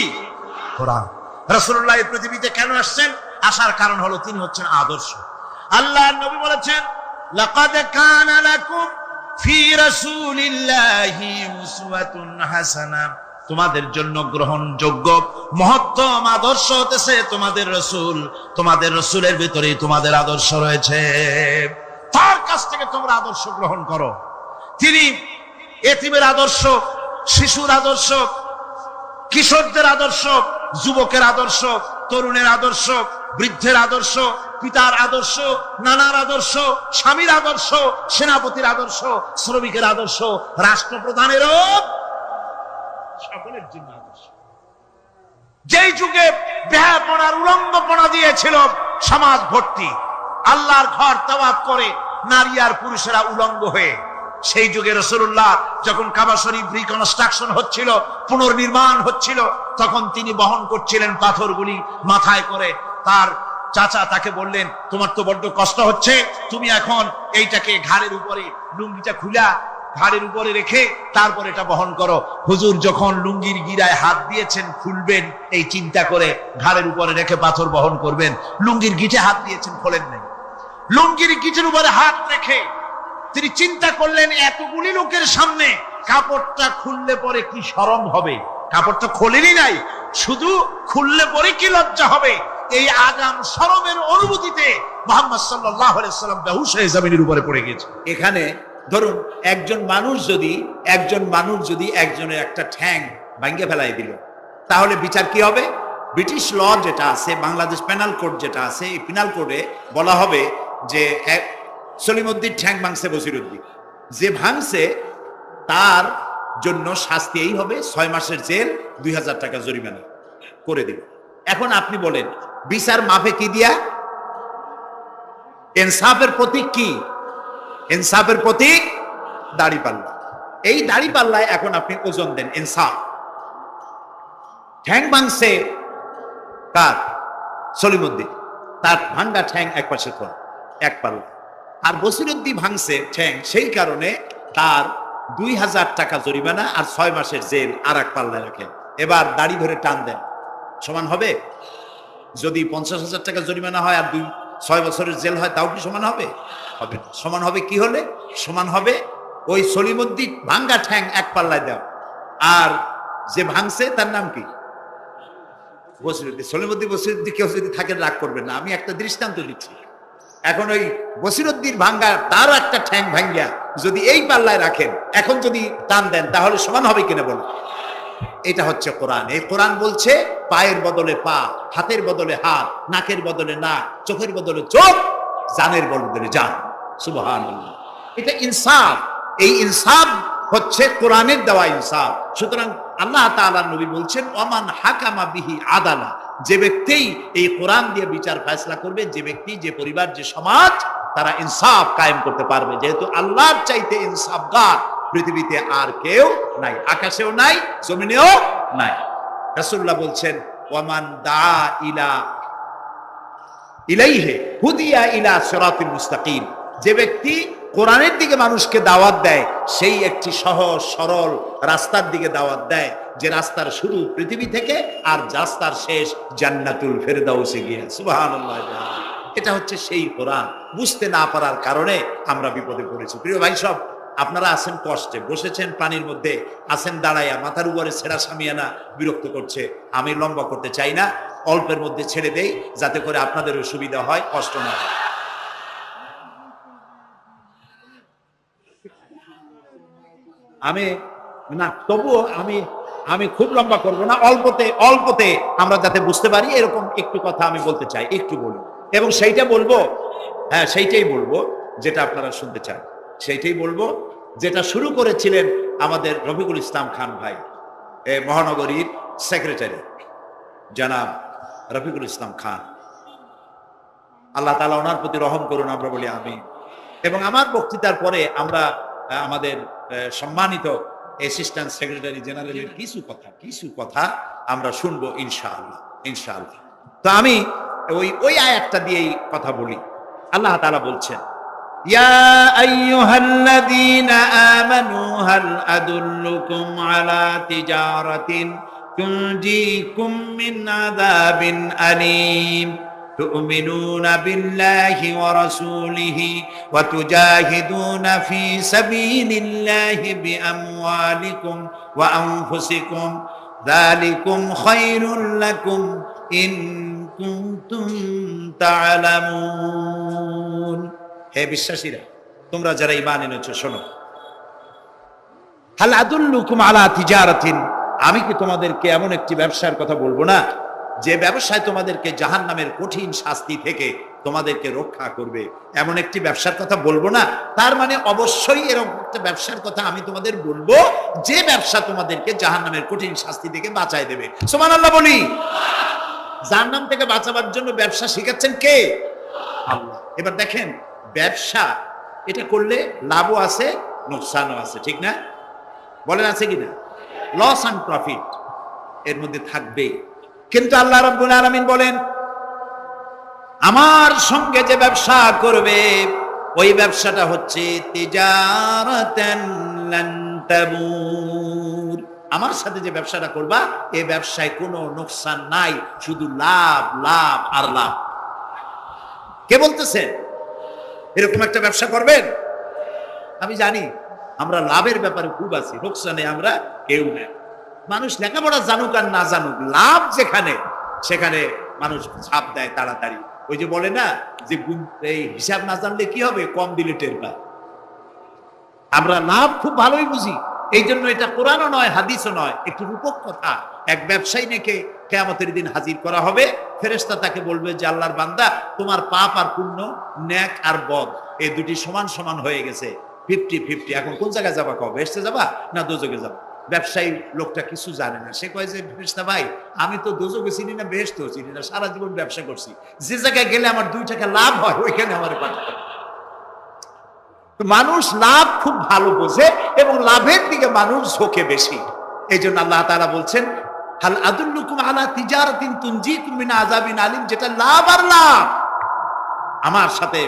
কোরআন। রাসূলুল্লাহ এই পৃথিবীতে কেন আসছেন? আসার কারণ হলো তিনি হচ্ছেন আদর্শ। আল্লাহর নবী বলেছেন লাকাদ কানা লাকুম ফি রাসূলিল্লাহি উসওয়াতুন হাসানাহ, তোমাদের জন্য গ্রহণযোগ্য মহত্তম আদর্শ হতেছে তোমাদের রাসূল। তোমাদের রাসূলের ভিতরে তোমাদের আদর্শ রয়েছে, তার কাছ থেকে তোমরা আদর্শ গ্রহণ করো। তিনি এতিমের আদর্শ, শিশুর আদর্শ, কিশোরদের আদর্শ, যুবকের আদর্শ, তরুণের আদর্শ, বৃদ্ধের আদর্শ, পিতার আদর্শ, নানার আদর্শ, স্বামীর আদর্শ, সেনাপতির আদর্শ, শ্রমিকের আদর্শ, রাষ্ট্রপ্রধানেরও সকলের জন্য আদর্শ। যেই যুগে বেহাপনার উলঙ্গপনা দিয়েছিল সমাজ ভর্তি, আল্লাহর ঘর তাওয়াফ করে নারী আর পুরুষেরা উলঙ্গ হয়ে, সেই যুগে রাসূলুল্লাহ যখন কাবা শরীফ রিকনস্ট্রাকশন হচ্ছিল, পুনর্নির্মাণ হচ্ছিল, তখন তিনি বহন করছিলেন পাথরগুলি মাথায় করে। তার চাচা তাকে বললেন তোমার তো বড্ড কষ্ট হচ্ছে, তুমি এখন এইটাকে ঘাড়ের উপরে, লুঙ্গিটা খুলা ঘাড়ের উপরে রেখে তারপর এটা বহন করো। হুজুর যখন লুঙ্গির গিরায় হাত দিয়েছেন খুলবেন এই চিন্তা করে, ঘাড়ের উপরে রেখে পাথর বহন করবেন, লুঙ্গির গিটে হাত দিয়েছেন খোলেন নাই। লুঙ্গির গিটের উপরে হাত রেখে তিনি চিন্তা করলেন এতগুলি লোকের সামনে কাপড়টা খুললে পরে কি শরম হবে। কাপড়টা খোলেনি নাই, শুধু খুললে পরে কি লজ্জা হবে। এই আগাম শরমের অনুভূতিতে মুহাম্মদ সাল্লাল্লাহু আলাইহি সাল্লাম বেহুশ হয়ে জমিনের উপরে পড়ে গেছে। এখানে ধরুন একজন মানুষ যদি একজনের একটা ঠ্যাং ভাঙে ফেলাই দিল, তাহলে বিচার কি হবে? ব্রিটিশ ল যেটা আছে, বাংলাদেশ পেনাল কোড যেটা আছে, এই পেনাল কোডে বলা হবে যে সলিমউদ্দিন ঠ্যাং ভাঙছে বসিরউদ্দিন, যে ভাঙছে তার জন্য শাস্তি এই হবে 6 মাসের জেল, 2000 টাকা জরিমানা করে দিল। এখন আপনি বলেন বিচার মাপে কি দিয়া? ইনসাফের প্রতীক কি? ইনসাফের প্রতীক দাড়িপাল্লা। এই দাড়িপাল্লায় এখন আপনি ওজন দেন ইনসাফ। ঠ্যাং ভাঙছে কার? সলিমউদ্দিন, তার ভাঙ্গা ঠ্যাং এক পাশে থন, এক পাল্লা। আর বসিরউদ্দিন ভাঙছে ঠ্যাং, সেই কারণে তার 2000 টাকা জরিমানা আর 6 মাসের জেল আর এক পাল্লায় রাখেন। এবার দাড়ি ধরে টান দেন, সমান হবে? যদি 50,000 টাকা জরিমানা হয় আর 6 বছরের জেল হয়, তাও কি সমান হবে? হবে না। সমান হবে কি হলে? সমান হবে ওই সলিমউদ্দিন ভাঙ্গা ঠ্যাং এক পাল্লায় দেওয়া, আর যে ভাঙছে তার নাম কি? বসিরউদ্দিন। বসিরউদ্দিন কেউ যদি থাকেন রাগ করবেন না, আমি একটা দৃষ্টান্ত দিচ্ছি। এখন ওই বসিরউদ্দিন ভাঙ্গা তার একটা ঠ্যাং ভাঙ্গিয়া যদি এই পাল্লায় রাখেন, এখন যদি টান দেন, তাহলে সমান হবে কিনা বলেন? এটা হচ্ছে কোরআন। এই কোরআন বলছে পায়ের বদলে পা, হাতের বদলে হাত, নাকের বদলে নাক, চোখের বদলে চোখ, জানের বদলে জান। সুবহানাল্লাহ। এটা ইনসাফ। এই ইনসাফ হচ্ছে কোরআনের দেওয়া ইনসাফ। সুতরাং আল্লাহ তাআলা নবী বলছেন ওমান হাকামা বিহি আদালা, যে ব্যক্তি এই কোরআন দিয়ে বিচার ফয়সালা করবে, যে ব্যক্তি, যে পরিবার, যে সমাজ, তারা ইনসাফ কায়েম করতে পারবে। যেহেতু আল্লাহর চাইতে ইনসাফগার পৃথিবীতে আর কেউ নাই, আকাশেও নাই, জমিনেও নাই। রাসূলুল্লাহ বলছেন ওয়ামান দা ইলাইহি হুদিয়া ইলা সিরাতিল মুস্তাকিম, যে ব্যক্তি কোরআনের দিকে মানুষকে দাওয়াত দেয়, সেই একটি সহজ সরল রাস্তার দিকে দাওয়াত দেয়, যে রাস্তার শুরু পৃথিবী থেকে আর রাস্তার শেষ জান্নাতুল ফেরদাউসে গিয়ে। সুবহানাল্লাহ। এটা হচ্ছে সেই কোরআন। বুঝতে না পারার কারণে আমরা বিপদে পড়েছি। প্রিয় ভাই সব, আপনারা আছেন কষ্টে, বসেছেন পানির মধ্যে, আছেন দাঁড়াইয়া, মাথার উপরে ছেঁড়া সামিয়ানা বিরক্ত করছে। আমি লম্বা করতে চাই না, অল্পের মধ্যে ছেড়ে দেই, যাতে করে আপনাদেরও সুবিধা হয়, কষ্ট না হয়। আমি না, তবুও আমি খুব লম্বা করব না, অল্পতে আমরা যাতে বুঝতে পারি এরকম একটু কথা আমি বলতে চাই, একটু বলি, এবং সেইটা বলবো, হ্যাঁ সেইটাই বলবো যেটা আপনারা শুনতে চান, সেইটাই বলবো যেটা শুরু করেছিলেন আমাদের রফিকুল ইসলাম খান ভাই, মহানগরীর সেক্রেটারি জনাব রফিকুল ইসলাম খান। আল্লাহ তাআলা ওনার প্রতি রহম করুন, আমরা বলি আমিন। এবং আমার বক্তৃতার পরে আমরা আমাদের সম্মানিত অ্যাসিস্ট্যান্ট সেক্রেটারি জেনারেলের কিছু কথা আমরা শুনবো ইনশাআল্লাহ। তো আমি ওই আয়াতটা দিয়েই কথা বলি। আল্লাহ তাআলা বলছেন ইয়া আইয়ুহাল্লাযীনা আমানু হাল আদুল্লুকুম আলা তিজারাতিন তুনজিকুম মিন আযাবিন আলীম تؤمنون بالله ورسوله وتجاهدون في سبيل الله بأموالكم وأنفسكم ذلكم خير لكم إن كنتم تعلمون। হে বিশ্বাসীরা, তোমরা যারা ঈমান এনেছো শোনো, হাল আদুল্লুকুম আলা তিজারাতিন, আমি কি তোমাদেরকে এমন একটি ব্যবসার কথা বলবো না, যে ব্যবসায় তোমাদেরকে জাহান্নামের কঠিন শাস্তি থেকে তোমাদেরকে রক্ষা করবে? এমন একটি ব্যবসার কথা বলবো না? তার মানে অবশ্যই এরকম একটা ব্যবসার কথা আমি তোমাদের বলবো, যে ব্যবসা তোমাদেরকে জাহান্নামের কঠিন শাস্তি থেকে বাঁচায় দেবে। সুবহানাল্লাহ বলি। জাহান্নাম থেকে বাঁচাবার জন্য ব্যবসা শিখাচ্ছেন কে? আল্লাহ। এবার দেখেন, ব্যবসা এটা করলে লাভও আছে, লোকসানও আছে, ঠিক না? বলেন আছে কিনা? লস এন্ড প্রফিট এর মধ্যে থাকবেই। কিন্তু আল্লাহ রাব্বুল আলামিন বলেন, আমার সঙ্গে যে ব্যবসা করবে ওই ব্যবসাটা হচ্ছে তিজারাতান লান তাবুর। আমার সাথে যে ব্যবসাটা করবা, এই ব্যবসায় কোনো নোকসান নাই, শুধু লাভ লাভ আর লাভ। কে বলতেছেন এরকম একটা ব্যবসা করবেন? আমি জানি আমরা লাভের ব্যাপারে খুব আছি, নোকসানে আমরা কেউ না। মানুষ লেখাপড়া জানুক আর না জানুক, লাভ যেখানে সেখানে মানুষ ছাপ দেয় তাড়াতাড়ি। ওই যে বলে না যে এই হিসাব না জানলে কি হবে, কম দিলে টের পায়। আমরা লাভ খুব ভালোই বুঝি, এই জন্য এটা কোরআনও নয় হাদিসও নয়, একটু রূপক কথা। এক ব্যবসায়ী নেকে কিয়ামতের দিন হাজির করা হবে, ফেরেশতা তাকে বলবে যে আল্লাহর বান্দা, তোমার পাপ আর পুণ্য, ন্যাক আর বদ, এই দুটি সমান সমান হয়ে গেছে, 50-50, এখন কোন জায়গায় যাবা, কও বেহেশতে যাবা না দোজখে যাবা? ব্যবসায়ী লোকটা কিছু জানে না, সে কয় যে ফেরেশতা ভাই, আমি তো দোজখও চিনি না বেহেশতেও চিনি না, সারা জীবন ব্যবসা করছি, যে জায়গায় গেলে আমার 2 টাকা লাভ হয় ওইখানে আমার পাঠাবো। মানুষ লাভ খুব ভালো বোঝে এবং লাভের দিকে মানুষ ঝোঁকে বেশি। এই জন্য আল্লাহ তাআলা বলছেন, হাল আদুল্লুকুম আলা তিজারাতিন তুনজিকুম মিন আযাবিন আলিম, যেটা লাভ আর লাভ। আমার সাথে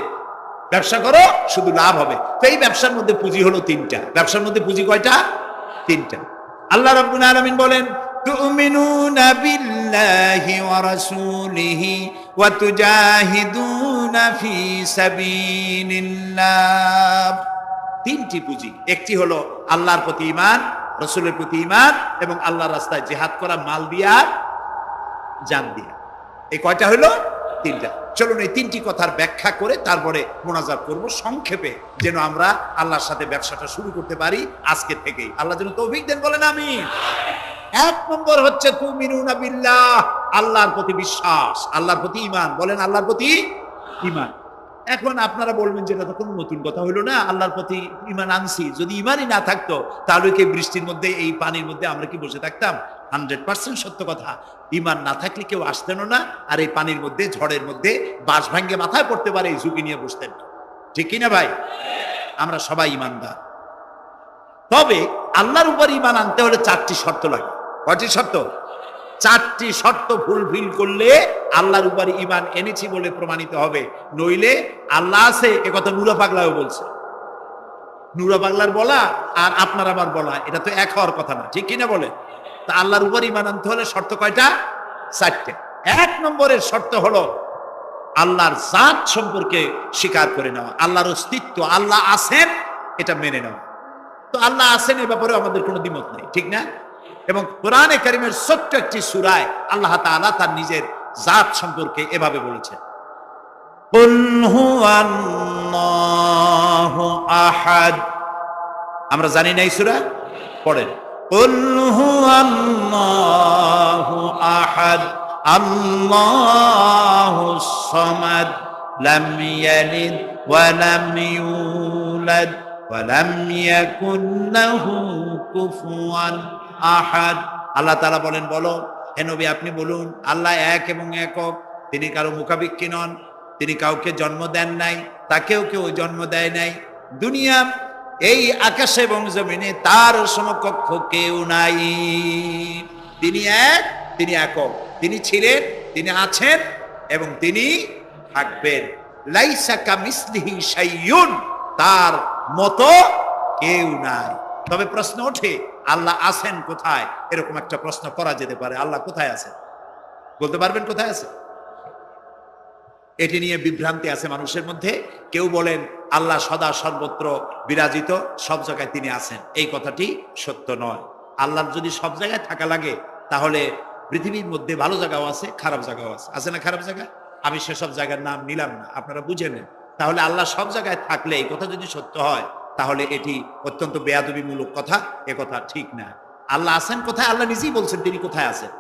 ব্যবসা করো, শুধু লাভ হবে। তো এই ব্যবসার মধ্যে পুঁজি হলো 3টা। ব্যবসার মধ্যে পুঁজি কয়টা? 3টা। আল্লাহ রাব্বুল আলামিন বলেন, তুমিনুনা বিল্লাহি ওয়া রাসূলিহি ওয়া তুজাহিদুনা ফি সাবিলিল্লাহ। 3টি পুঁজি। একটি হলো আল্লাহর প্রতি ঈমান, রাসূলের প্রতি ঈমান এবং আল্লাহর রাস্তায় জিহাদ করা, মাল দিয়া জান দিয়া। এই কয়টা হলো? 3টা। চলুন এই 3টি কথার ব্যাখ্যা করে তারপরে মোনাজাত করব সংক্ষেপে, যেন আমরা আল্লাহর সাথে ব্যবসাটা শুরু করতে পারি আজকে থেকেই। আল্লাহ যেন তৌফিক দেন, বলেন আমিন। 1 নম্বর হচ্ছে তুমিনুনা বিল্লাহ, আল্লাহর প্রতি বিশ্বাস, আল্লাহর প্রতি ঈমান, বলেন আল্লাহর প্রতি ঈমান। এখন আপনারা বলবেন যে এটা তো কোনো নতুন কথা হইলো না, আল্লাহর প্রতি ঈমান আনছি, যদি ঈমানই না থাকতো তাহলে কি বৃষ্টির মধ্যে এই পানির মধ্যে আমরা কি বসে থাকতাম? 100% সত্য কথা। ঈমান না থাকলে কেউ আসতেনও না, আর এই পানির মধ্যে, ঝড়ের মধ্যে বাঁশ ভাঙ্গে মাথায় পড়তে পারে এই ঝুঁকি নিয়ে বসতেন না। ঠিক কিনা ভাই? আমরা সবাই ঈমানদার। তবে আল্লাহর উপর ঈমান আনতে হলে 4টি শর্ত লাগে। কয়টি শর্ত? 4টি শর্ত ফুলফিল করলে আল্লাহর উপর ঈমান এনেছি বলে প্রমাণিত হবে। নইলে আল্লাহ আছে এ কথা নুরা পাগলাও বলছে। নুরা পাগলার বলা আর আপনার আমার বলা এটা তো এক হওয়ার কথা না, ঠিক কিনা বলে? তা আল্লাহর উপর ঈমান আনতে হলে শর্ত কয়টা? 4টে। 1 নম্বরের শর্ত হলো আল্লাহর জাত সম্পর্কে স্বীকার করে নেওয়া, আল্লাহর অস্তিত্ব, আল্লাহ আছেন এটা মেনে নেওয়া। তো আল্লাহ আছেন এ ব্যাপারে আমাদের কোনো দ্বিমত নেই, ঠিক না? এবং কোরআনে কারীমের ছোট্ট একটি সূরায় আল্লাহ তাআলা তার নিজের জাত সম্পর্কে এভাবে বলেছেন, কুল হুয়াল্লাহু আহাদ। আমরা জানি না এই সূরা? পড়েন, কুল হুয়াল্লাহু আহাদ আল্লাহুস সামাদ লাম ইয়ালিদ ওয়া লাম ইউলাদ ওয়া লাম ইয়াকুল লাহু কুফুয়ান আহাদ। আল্লাহ তাআলা বলেন, বলো হে নবী আপনি বলুন, আল্লাহ এক এবং একক, তিনি কারো মুখাপেক্ষী নন, তিনি কাউকে জন্ম দেন নাই, তাকেও কেউ জন্ম দেয় নাই, দুনিয়া এই আকাশে এবং জমিনে তার সমকক্ষ কেউ নাই। তিনি এক, তিনি একক, তিনি ছিলেন, তিনি আছেন এবং তিনি থাকবেন। লাইসা কামিসলিহি শাইউন, তার মতো কেউ নাই। তবে প্রশ্ন ওঠে, আল্লাহ আছেন কোথায়? এরকম একটা প্রশ্ন করা যেতে পারে, আল্লাহ কোথায় আছেন? বলতে পারবেন কোথায় আছে? এটি নিয়ে বিভ্রান্তি আছে মানুষের মধ্যে। কেউ বলেন আল্লাহ সদা সর্বত্র বিরাজিত, সব জায়গায় তিনি আছেন। এই কথাটি সত্য নয়। আল্লাহর যদি সব জায়গায় থাকা লাগে তাহলে পৃথিবীর মধ্যে ভালো জায়গাও আছে, খারাপ জায়গাও আছে। আছে না খারাপ জায়গা? আমি সেসব জায়গার নাম নিলাম না, আপনারা বুঝে নেন। তাহলে আল্লাহ সব জায়গায় থাকলে এই কথা যদি সত্য হয় তাহলে এটি অত্যন্ত বেয়াদবিমূলক কথা, এ কথা ঠিক না। আল্লাহ আছেন কোথায়? আল্লাহ নিজেই বলছেন তিনি কোথায় আছেন।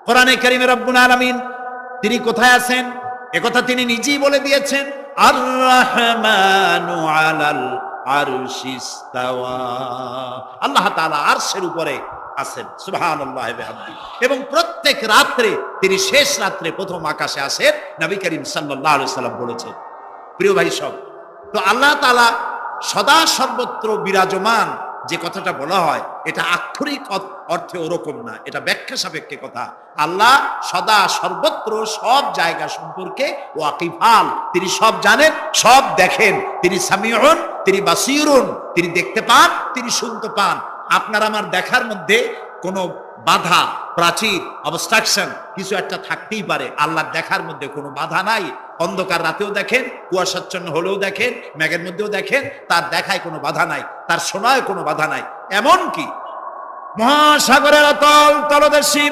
কোরআনে কারীমে রব্বুল আলামিন তিনি কোথায় আছেন একথা তিনি নিজেই বলে দিয়েছেন, আর রহমানু আলাল আরশিস তাওয়া। আল্লাহ তাআলা আরশের উপরে আছেন, সুবহানাল্লাহি ওয়া বিহামদিহি। এবং প্রত্যেক রাত্রে তিনি শেষ রাত্রে প্রথম আকাশে আসেন, নবী করিম সাল্লাল্লাহু আলাইহি সাল্লাম বলেছেন। প্রিয় ভাই সব, তো আল্লাহ তাআলা সদা সর্বত্র বিরাজমান যে কথাটা বলা হয় এটা আক্ষরিক অর্থে ওরকম না, এটা ব্যাখ্যা সাপেক্ষে কথা। আল্লাহ সদা সর্বত্র সব জায়গা সম্পর্কে ওয়াকিফাল, তিনি সব জানেন, সব দেখেন। তিনি সামিউন, তিনি বাসিরুন, তিনি দেখতে পান, তিনি শুনতে পান। আপনার আমার দেখার মধ্যে কোনো বাধা, প্রাচীর, অবস্ট্রাকশন কিছু একটা থাকতেই পারে। আল্লাহর দেখার মধ্যে কোনো বাধা নাই। অন্ধকার রাতেও দেখেন, কুয়াশাচ্ছন্ন হলেও দেখেন, মেঘের মধ্যেও দেখেন, তার দেখায় কোনো বাধা নাই, তার শোনায় কোনো বাধা নাই। এমন কি মহাসাগরের অতল তলদেশী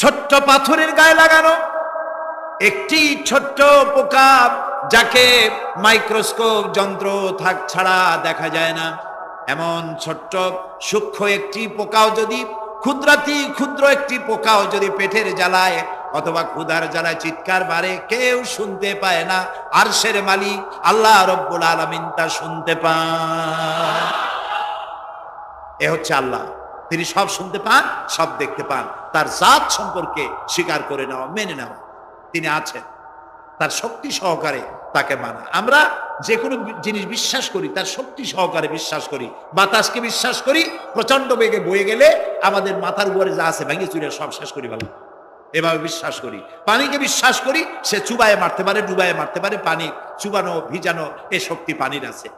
ছোট্ট পাথরের গায়ে লাগানো একটি ছোট্ট পোকা, যাকে মাইক্রোস্কোপ যন্ত্র ছাড়া দেখা যায় না, এমন ছোট্ট সূক্ষ্ম একটি পোকাও যদি, ক্ষুদ্রাতি ক্ষুদ্র একটি পোকাও যদি পেটের জ্বালায় অথবা ক্ষুধার জ্বালায় চিৎকার মারে, কেউ শুনতে পায় না, আরশের মালিক আল্লাহ রব্বুল আলামিন তা শুনতে পান। এ হচ্ছে আল্লাহ, তিনি সব শুনতে পান, সব দেখতে পান। তার জাত সম্পর্কে স্বীকার করে নেওয়া, মেনে নেওয়া, তিনি আছেন, তার শক্তি সহকারে তাকে মানা। আমরা যে কোনো জিনিস বিশ্বাস করি তার শক্তি সহকারে বিশ্বাস করি। বাতাসকে বিশ্বাস করি, প্রচন্ড বেগে বয়ে গেলে আমাদের মাথার উপরে যা আছে ভেঙে চুরে সব শেষ করি ভালো, এভাবে বিশ্বাস করি। পানিকে বিশ্বাস করি, সে চুবায়ে মারতে পারে, ডুবায়ে মারতে পারে, পানি চুবানো ভিজানো এ শক্তি পানির আছে।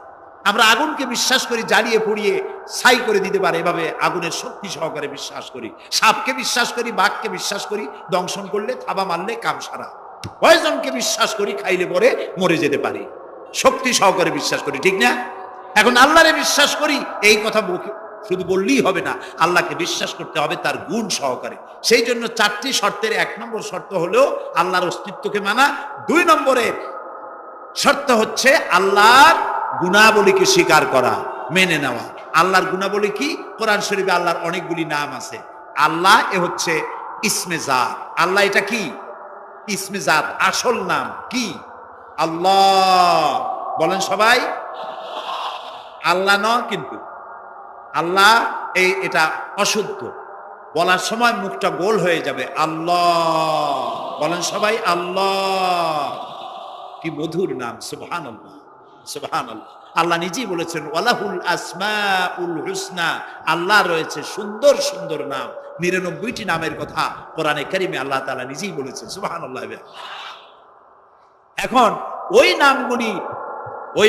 আমরা আগুনকে বিশ্বাস করি, জ্বালিয়ে পুড়িয়ে ছাই করে দিতে পারে, এভাবে আগুনের শক্তি সহকারে বিশ্বাস করি। সাপকে বিশ্বাস করি, বাঘকে বিশ্বাস করি, দংশন করলে, থাবা মারলে কাম সারা। পয়জনকে বিশ্বাস করি, খাইলে পরে মরে যেতে পারি, শক্তি সহকারে বিশ্বাস করি, ঠিক না? এখন আল্লাহরে বিশ্বাস করি, এই কথা শুধু বললেই হবে না, আল্লাহকে বিশ্বাস করতে হবে তার গুণ সহকারে। সেই জন্য 4টি শর্তের 1 নম্বর শর্ত হলো আল্লাহর অস্তিত্বকে মানা। 2 নম্বরে শর্ত হচ্ছে আল্লাহর গুণাবলীকে স্বীকার করা, মেনে নেওয়া। আল্লাহর গুণাবলী কি? কোরআন শরীফে আল্লাহর অনেকগুলি নাম আছে। আল্লাহ এ হচ্ছে ইসমে জাত। আল্লাহ এটা কি? ইসমে জাত, আসল নাম কি? আল্লাহ। বলেন সবাই, আল্লাহ ন, কিন্তু আল্লাহ এটা অশুদ্ধ, বলার সময় মুখটা গোল হয়ে যাবে। আল্লাহ, বলেন সবাই আল্লাহ। কি মধুর নাম, সুবহানাল্লাহ, সুবহানাল্লাহ। আল্লাহ নিজেই বলেছেন ওয়ালাহুল আসমাউল হুসনা, আল্লাহ রয়েছে সুন্দর সুন্দর নাম। 99টি নামের কথা কোরআনে কারিমে আল্লাহ তাআলা নিজেই বলেছেন, সুবহানাল্লাহ। এখন ওই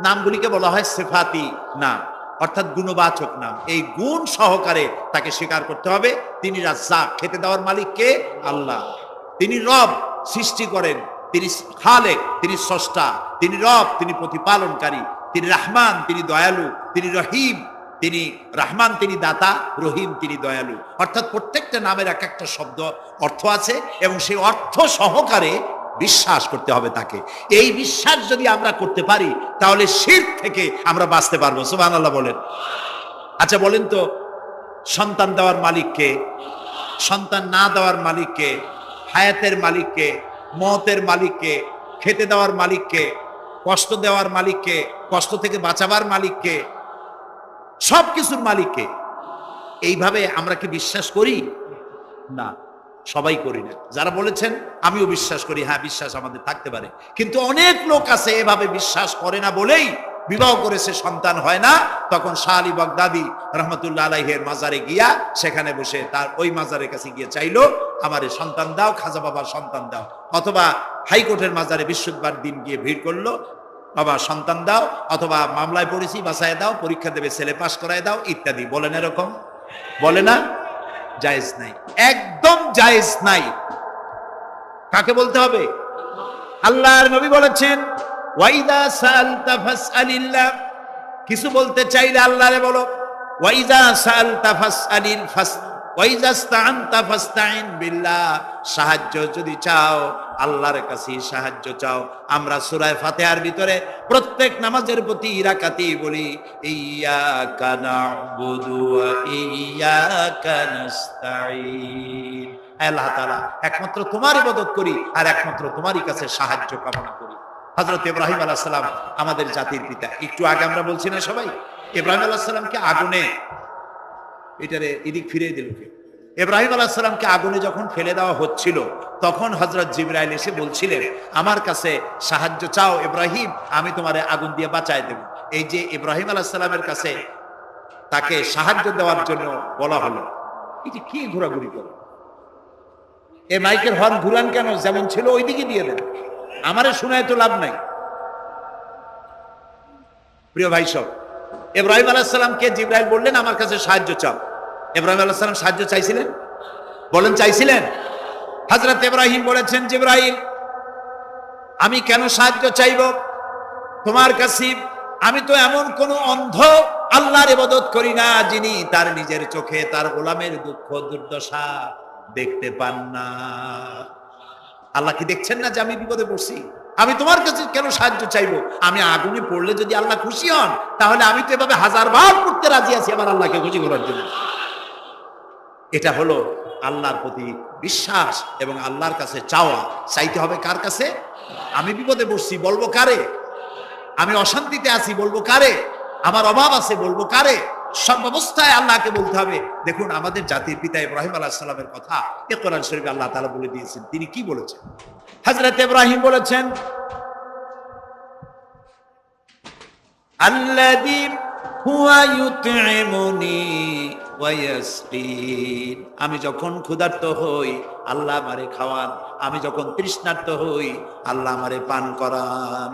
নামগুলিকে বলা হয় সিফাতি নাম, অর্থাৎ গুণবাচক নাম। এই গুণ সহকারে তাকে স্বীকার করতে হবে। তিনি রাজ্জাক, খেতে দেওয়ার মালিক কে? আল্লাহ। তিনি রব, সৃষ্টি করেন। তিনি খালেক, তিনি স্রষ্টা। তিনি রব, তিনি প্রতিপালনকারী। তিনি রহমান, তিনি দয়ালু। তিনি রহিম, তিনি রহমান, তিনি দাতা। রহিম, তিনি দয়ালু। অর্থাৎ প্রত্যেকটা নামের এক একটা শব্দ অর্থ আছে, এবং সেই অর্থ সহকারে বিশ্বাস করতে হবে তাকে। এই বিশ্বাস যদি আমরা করতে পারি, তাহলে শিরক থেকে আমরা বাঁচতে পারবো। সুবহানাল্লাহ বলেন। আচ্ছা বলেন তো, সন্তান দেওয়ার মালিককে, সন্তান না দেওয়ার মালিককে, হায়াতের মালিককে, মওতের মালিককে, খেতে দেওয়ার মালিককে, কষ্ট দেওয়ার মালিককে, কষ্ট থেকে বাঁচাবার মালিককে, সব কিছুর মালিককে, এইভাবে আমরা কি বিশ্বাস করি? না, সবাই করি না। যারা বলেছেন আমিও বিশ্বাস করি, হ্যাঁ বিশ্বাস আমাদের থাকতে পারে, কিন্তু অনেক লোক আছে এভাবে বিশ্বাস করে না বলেই বিবাহ করেছে, সন্তান হয় না। তখন শাহ আলী বাগদাদি রহমতুল্লাহ আলাইহির মাজারে গিয়া, সেখানে বসে তার ওই মাজারের কাছে গিয়ে চাইলো, আমারে সন্তান দাও, খাজা বাবার সন্তান দাও। অথবা হাইকোর্টের মাজারে বৃহস্পতিবার দিন গিয়ে ভিড় করলো, বাবা সন্তান দাও, অথবা মামলায় পড়েছি বাঁচায় দাও, পরীক্ষা দেবে ছেলে পাস করায় দাও, ইত্যাদি। বলেন এরকম? বলে না? জায়েজ নাই, একদম জায়েজ নাই। কাকে বলতে হবে? আল্লাহর নবী বলেছেন ওয়াইদা সালতা ফাসআলিল্লাহ, কিছু বলতে চাইলে আল্লাহরে বলো। ওয়াইদা সালতা ফাসআলিল ওয়াইদা ইসতাআনতা ফাসতাইন বিল্লাহ, সাহায্য যদি চাও আল্লাহর কাছে সাহায্য চাও। আমরা সূরা ফাতিহার ভিতরে প্রত্যেক নামাজের প্রতি রাকাতেই বলি ইয়্যাকা না'বুদু ওয়া ইয়্যাকা নাস্তাঈন। আল্লাহ তাআলা একমাত্র তোমার ইবাদত করি আর একমাত্র তোমারই কাছে সাহায্য কামনা করি। হযরত ইব্রাহিম আলাইহিস সালাম আমাদের জাতির পিতা। একটু আগে আমরা বলছি না সবাই, ইব্রাহিম আলাইহিস সালামকে আগুনে, এটারে এদিক ফিরিয়ে দিল কে? ইব্রাহিম আলাইহিস সালামকে আগুনে যখন ফেলে দেওয়া হচ্ছিল, তখন হযরত জিবরাইল এসে বলছিলেন আমার কাছে সাহায্য চাও ইব্রাহিম, আমি তোমারে আগুন দিয়ে বাঁচায় দেব। এই যে ইব্রাহিম আলাইহিস সালামের কাছে তাকে সাহায্য দেওয়ার জন্য বলা হলো, এটি কি ঘোরাঘুরি করে? এই মাইকের হর্ন ঘুরান কেন? যেমন ছিল ওইদিকে দিয়ে দেন, আমারে শোনায় তো লাভ নাই। প্রিয় ভাই সব, ইব্রাহিম আলাইহিস সালামকে জিবরাইল বললেন আমার কাছে সাহায্য চাও। ইব্রাহিম আলাইহিস সালাম সাহায্য চাইছিলেন? বলেন চাইছিলেন? হযরত ইব্রাহিম বলেছেন জিবরাইল আমি কেন সাহায্য চাইব তোমার কাছে? আমি তো এমন কোন অন্ধ আল্লাহর ইবাদত করি না যিনি তার নিজের চোখে তার গোলামের দুঃখ দুর্দশা দেখতে পান না। আল্লাহ কি দেখছেন না যে আমি বিপদে পড়ছি? আমি তোমার কাছে কেন সাহায্য চাইবো? আমি আগুনে পড়লে যদি আল্লাহ খুশি হন, তাহলে আমি তো এভাবে 1000 বার পড়তে রাজি আছি আমার আল্লাহকে খুশি করার জন্য। এটা হলো আল্লাহর প্রতি বিশ্বাস এবং আল্লাহর কাছে চাওয়া। চাইতে হবে কার কাছে? আমি বিপদে পড়ছি, বলবো কারে? আমি অশান্তিতে আছি, বলবো কারে? আমার অভাব আছে, বলবো কারে? সব অবস্থায় আল্লাহকে বলতে হবে। দেখুন আমাদের জাতির পিতা ইব্রাহিম আলাইহিস সালামের কথা এ কোরআন শরীফে আল্লাহ তাআলা বলে দিয়েছেন। তিনি কি বলেছেন? হযরত ইব্রাহিম বলেছেন, আল্লাযী হুয়া ইউতঈমুনি ওয়া ইয়াসকিন। আমি যখন ক্ষুধার্ত হই আল্লাহ আমারে খাওয়ান, আমি যখন তৃষ্ণার্ত হই আল্লাহ আমারে পান করান।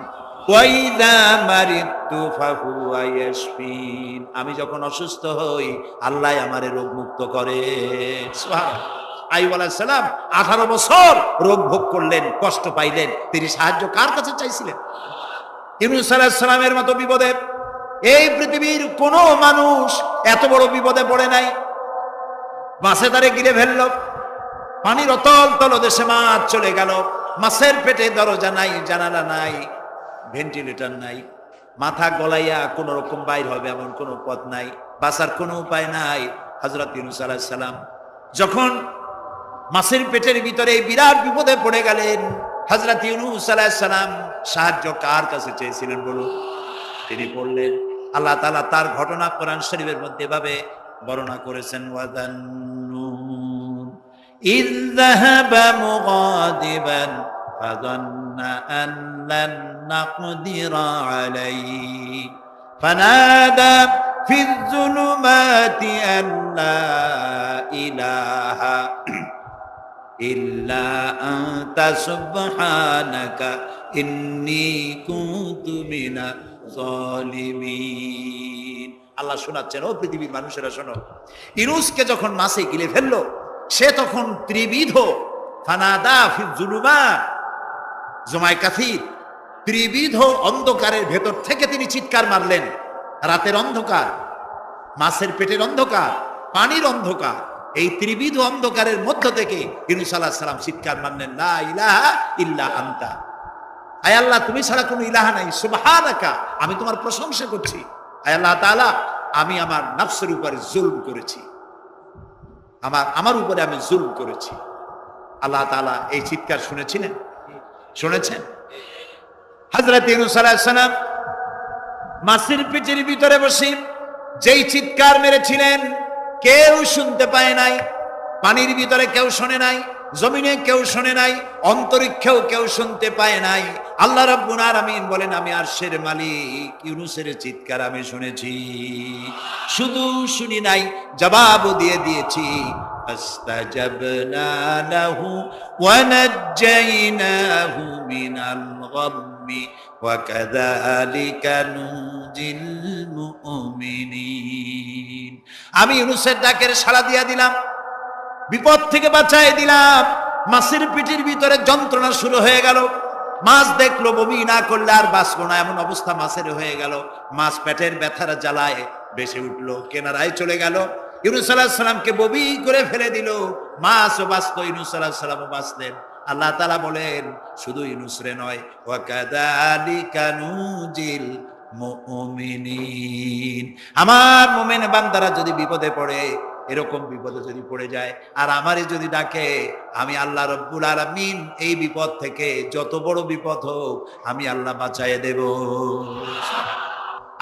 ওয়া ইযা মারিদতু ফাহুয়া ইয়াশফিন। আমি যখন অসুস্থ হই আল্লাহ আমারে রোগ মুক্ত করেন। সুবহানাল্লাহ। আইয়ুব আলাইহিস সালাম 18 বছর রোগ ভোগ করলেন, কষ্ট পাইলেন, তিনি সাহায্য কার কাছে চাইছিলেন? ইউনূস আলাইহিস সালামের মতো বিপদে এই পৃথিবীর কোন মানুষ এত বড় বিপদে পড়ে নাই। মাছে তারে গিলে ফেলল, পানির অতল তলদেশে মাছ চলে গেল, মাছের পেটে দরজা নাই, জানালা নাই, ভেন্টিলেটর নাই, মাথা গলাইয়া কোন রকম বাইর হবে এমন কোন পথ নাই, বাঁচার কোনো উপায় নাই। হযরত ইউনূস আলাইহিস সালাম যখন মাছের পেটের ভিতরে বিরাট বিপদে পড়ে গেলেন, হযরত ইউনূস আলাইহিস সালাম সাহায্য কার কাছে চেয়েছিলেন বলুন? তিনি বললেন, আল্লাহ তাআলা তার ঘটনা কোরআন শরীফের মধ্যে এভাবে বর্ণনা করেছেন, ওয়াযান্নুন ইয যাহাবা মুগাদিবান ফাযান্না আন লান নাকদিরা আলাইহি ফানাদা ফিয যুলুমাতি আন লা ইলাহা ইল্লা আনতা সুবহানাকা ইন্নী কুনতু মিনাজ জালিমিন। আল্লাহ শোনাচ্ছেন, ও পৃথিবীর মানুষেরা শোনো, ইউনূসকে যখন মাছে গিলে ফেললো সে তখন ত্রিবিধ ফানাদা ফি যুলুমাত জমায় কাসির, ত্রিবিধ অন্ধকারের ভেতর থেকে তিনি চিৎকার মারলেন। রাতের অন্ধকার, মাছের পেটের অন্ধকার, পানির অন্ধকার, এই ত্রিবিধ অন্ধকারের মধ্য থেকে ইউনূস আলাইহিস সালাম চিৎকার মারলেন, লা ইলাহা ইল্লা আনতা। আয় আল্লাহ, তুমি ছাড়া কোনো ইলাহা নাই, সুবহানাকা, আমি তোমার প্রশংসা করছি। আয় আল্লাহ তাআলা, আমি আমার নফসের উপরে জুলম করেছি, আমার উপরে আমি জুলম করেছি। আল্লাহ তাআলা এই চিৎকার শুনেছিলেন? শুনেছেন? হযরত ইউনূস আলাইহিস সালাম মাছের পেটের ভিতরে বসে যেই চিৎকার মেরেছিলেন কেউ শুনতে পায় নাই। পানির ভিতরে কেউ শোনে নাই, জমিনে কেউ শোনে নাই, অন্তরিক্ষেও কেউ শুনতে পায় নাই। আল্লাহ রাব্বুল আলামিন বলেন, আমি আরশের মালিক, ইউনূসের চিৎকার আমি শুনেছি। শুধু শুনি নাই, জবাবও দিয়ে দিয়েছি। ফাস্তাজাবনা লাহু ওয়া নাজ্জাইনাহু মিনাল গাম্মি ওয়া কাযালিকা নুজিল মুমিনিন। আমি ইউনূসের ডাকের সাড়া দিয়া দিলাম, বিপদ থেকে বাঁচাই দিলাম। মাছের পেটের ভিতরে যন্ত্রণা শুরু হয়ে গেল, মাছ দেখলো বমি না করলে আর বাঁচবো না এমন অবস্থা মাছের হয়ে গেল। মাছ পেটের ব্যথার জ্বালায় বেশি উঠলো, কেনারায় চলে গেল। ইউনূস আলাইহিস সালামকে বমি করে ফেলে দিল, মাছও বাঁচলো, ইউনূস আলাইহিস সালামও বাঁচলেন। আল্লাহ তাআলা বলেন, শুধু ইউনূস রে নয়, ওয়া কাযালিকা নুজিল মুমিনিন। আমার মুমিন বান্দারা যদি বিপদে পড়ে, এরকম বিপদে যদি পড়ে যায় আর আমারে যদি ডাকে, আমি আল্লাহ রব্বুল আলামিন এই বিপদ থেকে যত বড় বিপদ হোক আমি আল্লাহ বাঁচাইয়ে দেব।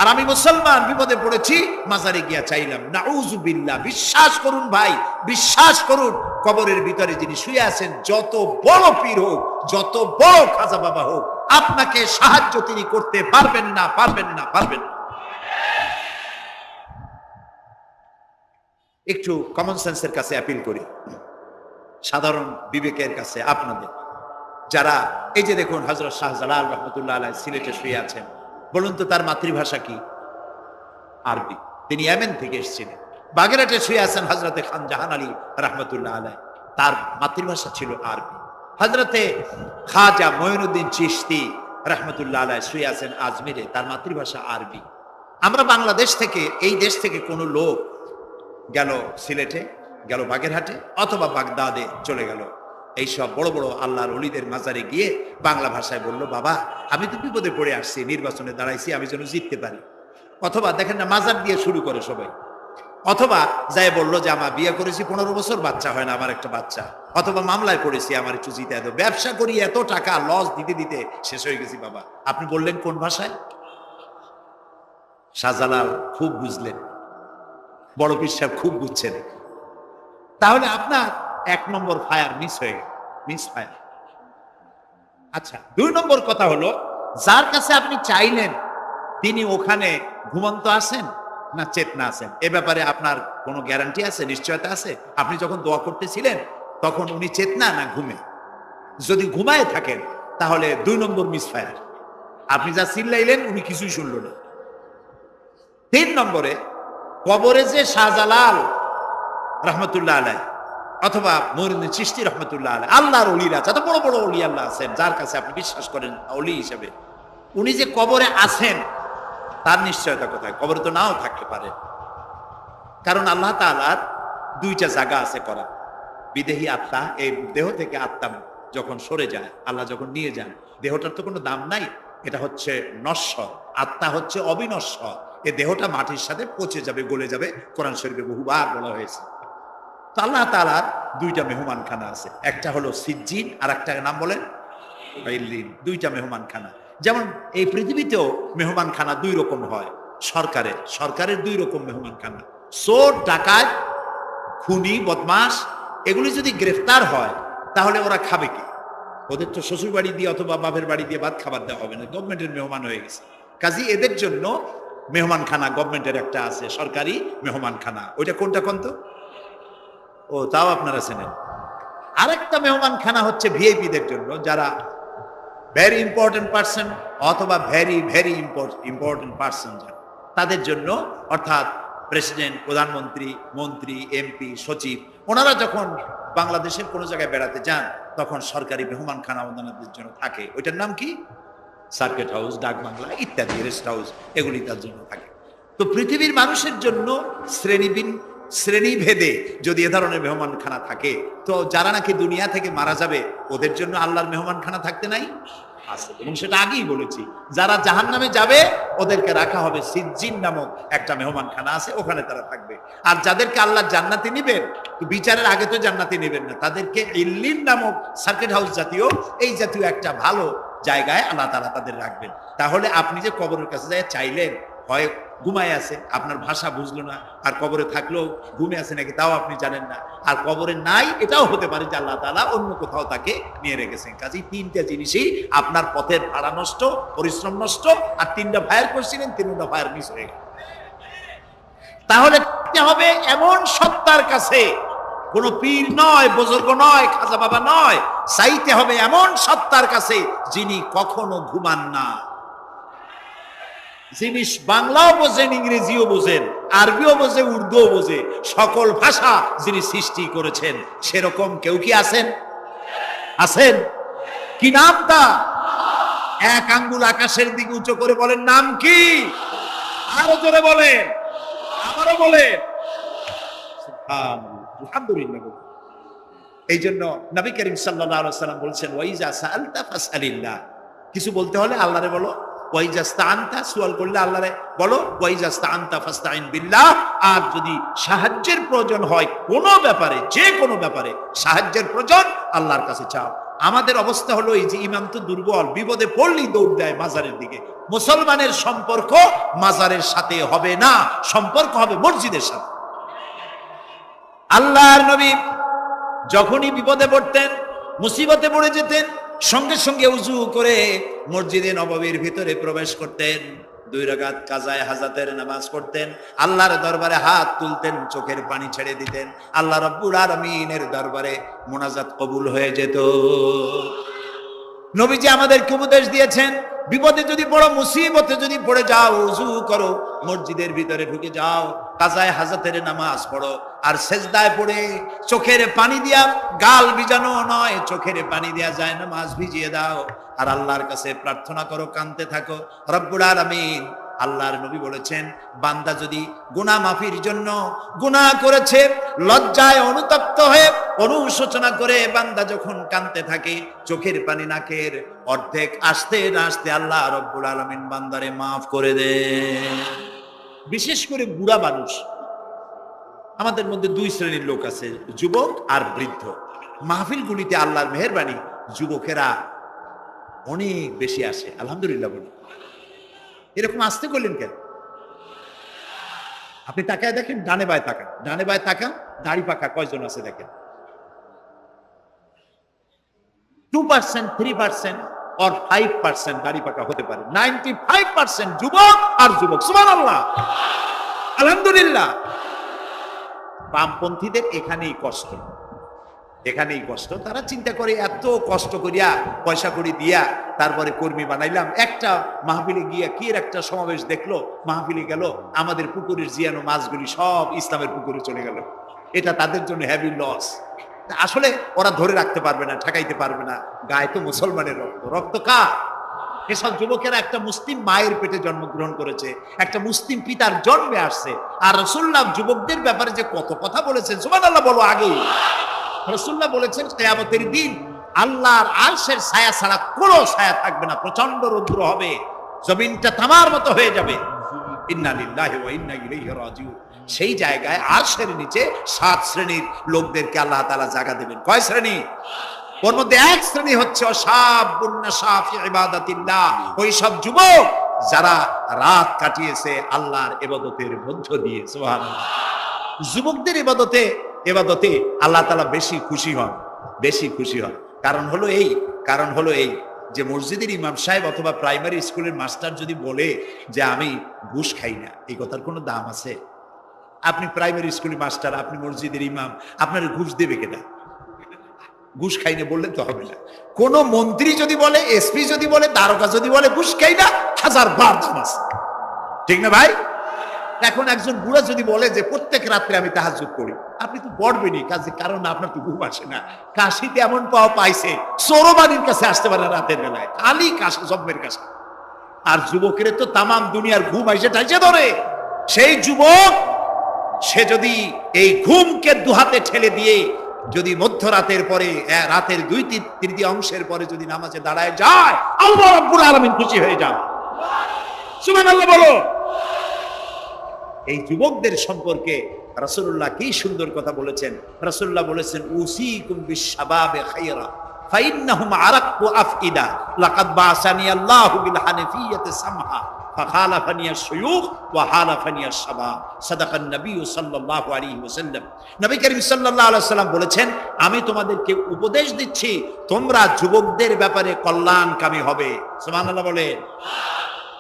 আর আমি মুসলমান বিপদে পড়েছি, মাজারে গিয়া চাইলাম, নাউযুবিল্লাহ। বিশ্বাস করুন ভাই, বিশ্বাস করুন, কবরের ভিতরে যিনি শুয়ে আছেন, যত বড় পীর হোক, যত বড় খাজা বাবা হোক, আপনাকে সাহায্য তিনি করতে পারবেন না, পারবেন না, পারবেন না। একটু কমন সেন্সের কাছে অ্যাপিল করি, সাধারণ বিবেকের কাছে আপনাদের, যারা এই যে দেখুন হযরত শাহজালাল রহমতুল্লাহ আলাইহি সিলেটে শুয়ে আছেন, বলুন তো তার মাতৃভাষা কি? আরবি। তিনি ইয়েমেন থেকে এসেছিলেন। বাগেরহাটে শুয়ে আছেন হযরতে খান জাহান আলী রহমতুল্লাহ আলাইহি, তার মাতৃভাষা ছিল আরবি। হযরতে খাজা মঈনুদ্দিন চিশতি রহমতুল্লাহ আলাইহি শুয়ে আছেন আজমিরে, তার মাতৃভাষা আরবি। আমরা বাংলাদেশ থেকে, এই দেশ থেকে কোনো লোক গেল সিলেটে, গেল বাগেরহাটে অথবা বাগদাদে চলে গেল। এইসব বড় বড় আল্লাহর ওলিদের মাজারে গিয়ে বাংলা ভাষায় বলল, বাবা আমি তো বিপদে পড়ে আসছি, নির্বাচনে দাঁড়াইছি, আমি যেন জিততে পারি। অথবা দেখেন না, মাজার দিয়ে শুরু করে সবাই। অথবা যাই বললো যে আমার বিয়ে করেছি 15 বছর, বাচ্চা হয় না, আমার একটা বাচ্চা। অথবা মামলায় পড়েছি, আমার একটু জিতে এত, ব্যবসা করি এত টাকা লস দিতে দিতে শেষ হয়ে গেছি বাবা। আপনি বললেন কোন ভাষায়? শাহজালাল খুব বুঝলেন, বড় পীর সাহেব খুব বুঝছেন। তাহলে আপনার 1 নম্বর ফায়ার মিস হয়ে গেল, মিস ফায়ার। আচ্ছা, 2 নম্বর কথা হলো, যার কাছে আপনি চাইলেন তিনি ওখানে ঘুমন্ত আছেন না চেতনা আছেন, এ ব্যাপারে আপনার কোনো গ্যারান্টি আছে, নিশ্চয়তা আছে? আপনি যখন দোয়া করতেছিলেন তখন উনি চেতনা না ঘুমে? যদি ঘুমায় থাকেন তাহলে 2 নম্বর মিস ফায়ার। আপনি যা চিল্লাইলেন উনি কিছুই শুনল না। 3 নম্বরে, কবরে যে শাহজালাল রহমতুল্লাহ আলাই অথবা মঈনুদ্দিন চিশতি রহমতুল্লাহ আলাই, আল্লাহর ওলিরা, যত বড় বড় ওলি আল্লাহ আছেন যার কাছে আপনি বিশ্বাস করেন ওলি হিসেবে, উনি যে কবরে আছেন তার নিশ্চয়তা কোথায়? কবরে তো নাও থাকতে পারে, কারণ আল্লাহ তাআলার 2টা জায়গা আছে করা। বিদেহী আত্মা, এই দেহ থেকে আত্মা যখন সরে যায়, আল্লাহ যখন নিয়ে যান, দেহটার তো কোনো দাম নাই, এটা হচ্ছে নশ্বর, আত্মা হচ্ছে অবিনশ্বর। এই দেহটা মাটির সাথে পচে যাবে, গলে যাবে, কোরআন শরীফে বহুবার বলা হয়েছে। তো আল্লাহ তাআলার 2টা মেহমানখানা আছে, একটা হলো সিজ্জিন আর একটা নাম বলেন ইল্লিন। 2টা মেহমানখানা। যেমন এই পৃথিবীতেও মেহমানখানা 2 রকম হয়। সরকারের 2 রকম মেহমানখানা। চোর, ডাকাত, খুনি, বদমাস এগুলি যদি গ্রেফতার হয় তাহলে ওরা খাবে কি? ওদের তো শ্বশুর বাড়ি দিয়ে অথবা বাপের বাড়ি দিয়ে ভাত খাবার দেওয়া হবে না, গভর্নমেন্টের মেহমান হয়ে গেছে। কাজী এদের জন্য মেহমানখানা গভর্নমেন্টের একটা আছে, সরকারি মেহমানখানা। ওইটা কোনটা কোন তো? ও, তাও আপনারা চেনেন। আরেকটা মেহমানখানা হচ্ছে ভিআইপিদের জন্য, যারা ভেরি ইম্পর্টেন্ট পার্সন অথবা ভেরি ভেরি ইম্পর্টেন্ট পার্সন, তাদের জন্য, অর্থাৎ প্রেসিডেন্ট, প্রধানমন্ত্রী, মন্ত্রী, এমপি, সচিব, ওনারা যখন বাংলাদেশের কোনো জায়গায় বেড়াতে যান তখন সরকারি মেহমানখানা ওনাদের জন্য থাকে। ওইটার নাম কি? সার্কিট হাউস, ডাক বাংলা ইত্যাদি, রেস্ট হাউস, এগুলি তার জন্য থাকে। তো পৃথিবীর মানুষের জন্য শ্রেণীভেদে যদি এ ধরনের মেহমানখানা থাকে, তো যারা নাকি দুনিয়া থেকে মারা যাবে ওদের জন্য আল্লাহর মেহমানখানা থাকতে নাই? আছে, এবং সেটা আগেই বলেছি। যারা জাহান্নামে যাবে ওদেরকে রাখা হবে সিজ্জিন নামক একটা মেহমানখানা আছে, ওখানে তারা থাকবে। আর যাদেরকে আল্লাহ জান্নাতে নেবেন, তো বিচারের আগে তো জান্নাতে নেবেন না, তাদেরকে ইল্লিন নামক সার্কিট হাউস জাতীয়, এই জাতীয় একটা ভালো জায়গায় আল্লাহ তাআলা তাদের রাখবেন। তাহলে আপনি যে কবরের কাছে যায় চাইলেন, হয় ঘুমায় আছে, আপনার ভাষা বুঝলো না, আর কবরে থাকলেও ঘুমে আছে নাকি তাও আপনি জানেন না, আর কবরে নাই এটাও হতে পারে যে আল্লাহ তাআলা অন্য কোথাও তাকে নিয়ে রেখেছেন। কাজেই 3টা জিনিসই আপনার পথের ভাড়া নষ্ট, পরিশ্রম নষ্ট, আর 3টা ফায়ার করছিলেন, 3টা ফায়ার মিস হয়ে গেল। তাহলে হবে এমন সত্তার কাছে, কোন পীর নয়, বুজুর্গ নয়, খাজা বাবা নয়, চাইতে হবে এমন সত্তার কাছে যিনি কখনো ঘুমান না, যিনি বাংলাও বোঝেন, ইংরেজিও বোঝেন, আরবিও বোঝে, উর্দুও বোঝে, সকল ভাষা যিনি সৃষ্টি করেছেন। সেরকম কেউ কি আছেন? আছেন? কি নাম তা? 1 আঙ্গুল আকাশের দিকে উঁচু করে বলেন, নাম কি? আরো জোরে বলেন, আবারও বলেন। আলহামদুলিল্লাহ। এই জন্য নবী করিম সাল্লাল্লাহু আলাইহি ওয়াসাল্লাম বলছেন, ওয়াইজা সাআলতা ফাসআলিল্লাহ, কিছু বলতে হলে আল্লাহরে বলো। ওয়াইজা ইসতাআনতা, সুয়াল করলে আল্লাহরে বলো। ওয়াইজা ইসতাআনতা ফাসতাইন বিল্লাহ, আর যদি সাহায্যের প্রয়োজন হয় কোনো ব্যাপারে, যে কোনো ব্যাপারে সাহায্যের প্রয়োজন, আল্লাহর কাছে চাও। আমাদের অবস্থা হলো এই যে ইমাম তো দুর্বল, বিপদে পড়লেই দৌড় দেয় মাজারের দিকে। মুসলমানের সম্পর্ক মাজারের সাথে হবে না, সম্পর্ক হবে মসজিদের সাথে। আল্লাহর নবী যখনই বিপদে পড়তেন, মুসিবতে পড়ে যেতেন, সঙ্গে সঙ্গে উজু করে মসজিদে নববীর ভিতরে প্রবেশ করতেন, 2 রাকাত কাজায়ে হাজাতের নামাজ পড়তেন, আল্লাহর দরবারে হাত তুলতেন, চোখের পানি ছেড়ে দিতেন, আল্লাহ রাব্বুল আলামিনের দরবারে মোনাজাত কবুল হয়ে যেত। নবীজি আমাদেরকে উপদেশ দিয়েছেন, বিপদে যদি পড়ো, মুসিবতে যদি পড়ে যাও, উজু করো, মসজিদের ভিতরে ঢুকে যাও, কাজায়ে হাজাতের নামাজ পড়ো, আর সেজদায় পড়ে চোখের পানি দিয়া, গাল ভিজানো নয়, চোখের পানি দিয়া যায় নামাজ ভিজিয়ে দাও, আর আল্লাহর কাছে প্রার্থনা করো, কাঁদতে থাকো, রব্বুল আলামিন আল্লাহর নবী বলেছেন, বান্দা যদি গুনাহ মাফির জন্য গুনাহ করেছে, লজ্জায় অনুতপ্ত হয়ে অনুশোচনা করে বান্দা যখন কাঁদতে থাকে, চোখের পানি নাকের অর্ধেক আসতে না আসতে আল্লাহ রব্বুল আলামিন বান্দারে মাফ করে দেন। বিশেষ করে বুড়া মানুষ, আমাদের মধ্যে দুই শ্রেণীর লোক আছে, যুবক আর বৃদ্ধ। মাহফিলগুলিতে আল্লাহর মেহেরবানি যুবকেরা অনেক বেশি আসে, আলহামদুলিল্লাহ বলি। এরকম আসতে করলেন কেন? আপনি তাকায় দেখেন, ডানে বায় তাকান, ডানে বায় তাকান, দাড়ি পাকা কয়জন আছে দেখেন। 2%, 3% or 5% দাড়ি পাকা হতে পারে, 95% যুবক আর যুবক। সুবহানাল্লাহ, আলহামদুলিল্লাহ। বামপন্থীদের এখানেই কষ্ট, এখানেই কষ্ট। তারা চিন্তা করে এত কষ্ট করিয়া পয়সা করি দিয়া তারপরে কর্মী বানাইলাম, একটা মাহফিলে গিয়া কি এর একটা সমাবেশ দেখলো, মাহফিলে গেল, আমাদের পুকুরের জিয়ানো মাছগুলি সব ইসলামের পুকুরে চলে গেল। এটা তাদের জন্য হেভি লস। আসলে ওরা ধরে রাখতে পারবে না, ঠেকাইতে পারবে না। গায়ে তো মুসলমানের রক্ত, রক্ত কার? এসব যুবকেরা একটা মুসলিম মায়ের পেটে জন্মগ্রহণ করেছে, একটা মুসলিম পিতার জন্মে আসছে। আর রাসূলুল্লাহ যুবকদের ব্যাপারে যে কত কথা বলেছেন, সুবহানাল্লাহ বলো। আগেই রাসূলুল্লাহ বলেছেন, কিয়ামতের দিন আল্লাহর আরশের ছায়া ছাড়া কোনো ছায়া থাকবে না, প্রচন্ড রৌদ্র হবে, জমিনটা তামার মতো হয়ে যাবে। ইন্না লিল্লাহি ওয়া ইন্না ইলাইহি রাজিউন। সেই জায়গায় আরশের নিচে 7 শ্রেণীর লোকদেরকে আল্লাহ তাআলা জায়গা দেবেন। কয় শ্রেণী? ওর মধ্যে এক শ্রেণী হচ্ছে শাবুন নাশা ফি ইবাদাতিল্লাহ, ওই সব যুবক যারা রাত কাটিয়েছে আল্লাহর ইবাদতের মধ্য দিয়ে। সুবহানাল্লাহ। যুবকদের ইবাদতে আল্লাহ তাআলা বেশি খুশি হন, বেশি খুশি হন। কারণ হলো এই যে মসজিদের ইমাম সাহেব অথবা প্রাইমারি স্কুলের মাস্টার যদি বলে যে আমি ঘুষ খাই না, এই কথার কোনো দাম আছে? আপনি প্রাইমারি স্কুলের মাস্টার, আপনি মসজিদের ইমাম, আপনার ঘুষ দেবে কেনা? ঘুষ খাই না বললে তো হবে না। কোন মন্ত্রী যদি বলে, এসপি যদি বলে, দারোগা যদি বলে ঘুষ খাই না, 1000 বার দাম আছে, ঠিক না ভাই? এখন একজন বুড়া যদি বলে যে প্রত্যেক রাত্রে আমি তাহাজ্জুদ করি, আপনি তো পড়বেনই, কারণ আপনার তো ঘুম আসে না। কাশিতে এমন পাওয়া পাইছে, চোরবানির কাছে আসতে পারে রাতের বেলায়, খালি কাশি জব্বের কাছে। আর যুবকের তো তামাম দুনিয়ার ঘুম আইসে টাইসে ধরে। সেই যুবক সে যদি এই ঘুমকে দুহাতে ঠেলে দিয়ে যদি মধ্যরাতের পরে, রাতের 2/3 পরে যদি নামাজে দাঁড়ায় যায়, আল্লাহ রাব্বুল আলামিন খুশি হয়ে যান। সুবহানাল্লাহ বলো। এই যুবকদের সম্পর্কে রাসূলুল্লাহ কি সুন্দর কথা বলেছেন। রাসূলুল্লাহ বলেছেন, উসিকুম বিশ-শাবাবে খায়রা ফাইন্নাহুম আরাক্কু আফইদা লাকাদ বাসানি আল্লাহু বিল হানাফিয়্যাতি সামহা ফাখালাফানি আশ-শুয়ুখ ওয়া হালাফানি আশ-শাবাব। সাদাকান নবী সাল্লাল্লাহু আলাইহি ওয়াসাল্লাম। নবী করিম সাল্লাল্লাহু আলাইহি ওয়াসাল্লাম বলেছেন, আমি তোমাদেরকে উপদেশ দিচ্ছি, তোমরা যুবকদের ব্যাপারে কল্যাণকামী হবে। সুবহানাল্লাহ বলেন।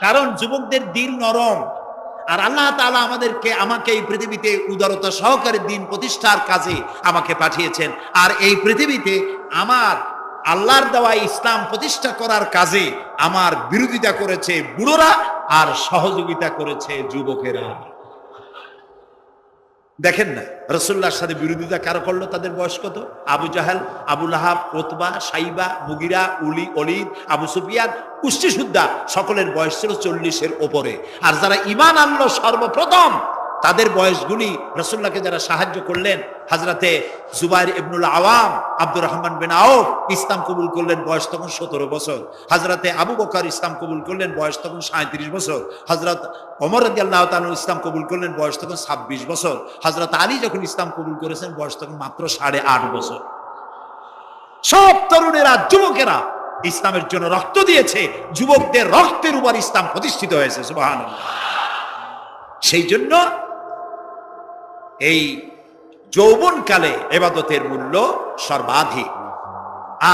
কারণ যুবকদের দিল নরম, আর আল্লাহ তাআলা আমাকে এই পৃথিবীতে উদারতা সহকারে দিন প্রতিষ্ঠার কাজে আমাকে পাঠিয়েছেন। আর এই পৃথিবীতে আমার আল্লাহর দেওয়া ইসলাম প্রতিষ্ঠা করার কাজে আমার বিরোধিতা করেছে বুড়োরা, আর সহযোগিতা করেছে যুবকেরা। দেখেন না রাসূলুল্লাহর সাথে বিরোধিতা কারো করলো, তাদের বয়স কত? আবু জাহেল, আবু লাহাব, উতবা, সাইবা, মুগিরা, ওলীদ, আবু সুফিয়ান, কুষ্টি সুদ্ধা, সকলের বয়স ছিল 40-এর ওপরে। আর যারা ঈমান আনলো সর্বপ্রথম, তাদের বয়সগুলি রাসূলুল্লাহকে যারা সাহায্য করলেন, হযরতে জুবাইর ইবনুল আওয়াম, আব্দুর রহমান বিন আউফ ইসলাম কবুল করলেন, বয়স তখন 17 বছর। হযরতে আবু বকর ইসলাম কবুল করলেন, বয়স তখন 37 বছর। হযরত ওমর রাদিয়াল্লাহু তাআলা ইসলাম কবুল করলেন, বয়স তখন 26 বছর। হযরত আলী যখন ইসলাম কবুল করেছেন, বয়স তখন মাত্র 8.5 বছর। সব তরুণেরা, যুবকেরা ইসলামের জন্য রক্ত দিয়েছে, যুবকদের রক্তের উপর ইসলাম প্রতিষ্ঠিত হয়েছে। সুবহানাল্লাহ। সেই জন্য এই যৌবনকালে ইবাদতের মূল্য সর্বাধিক।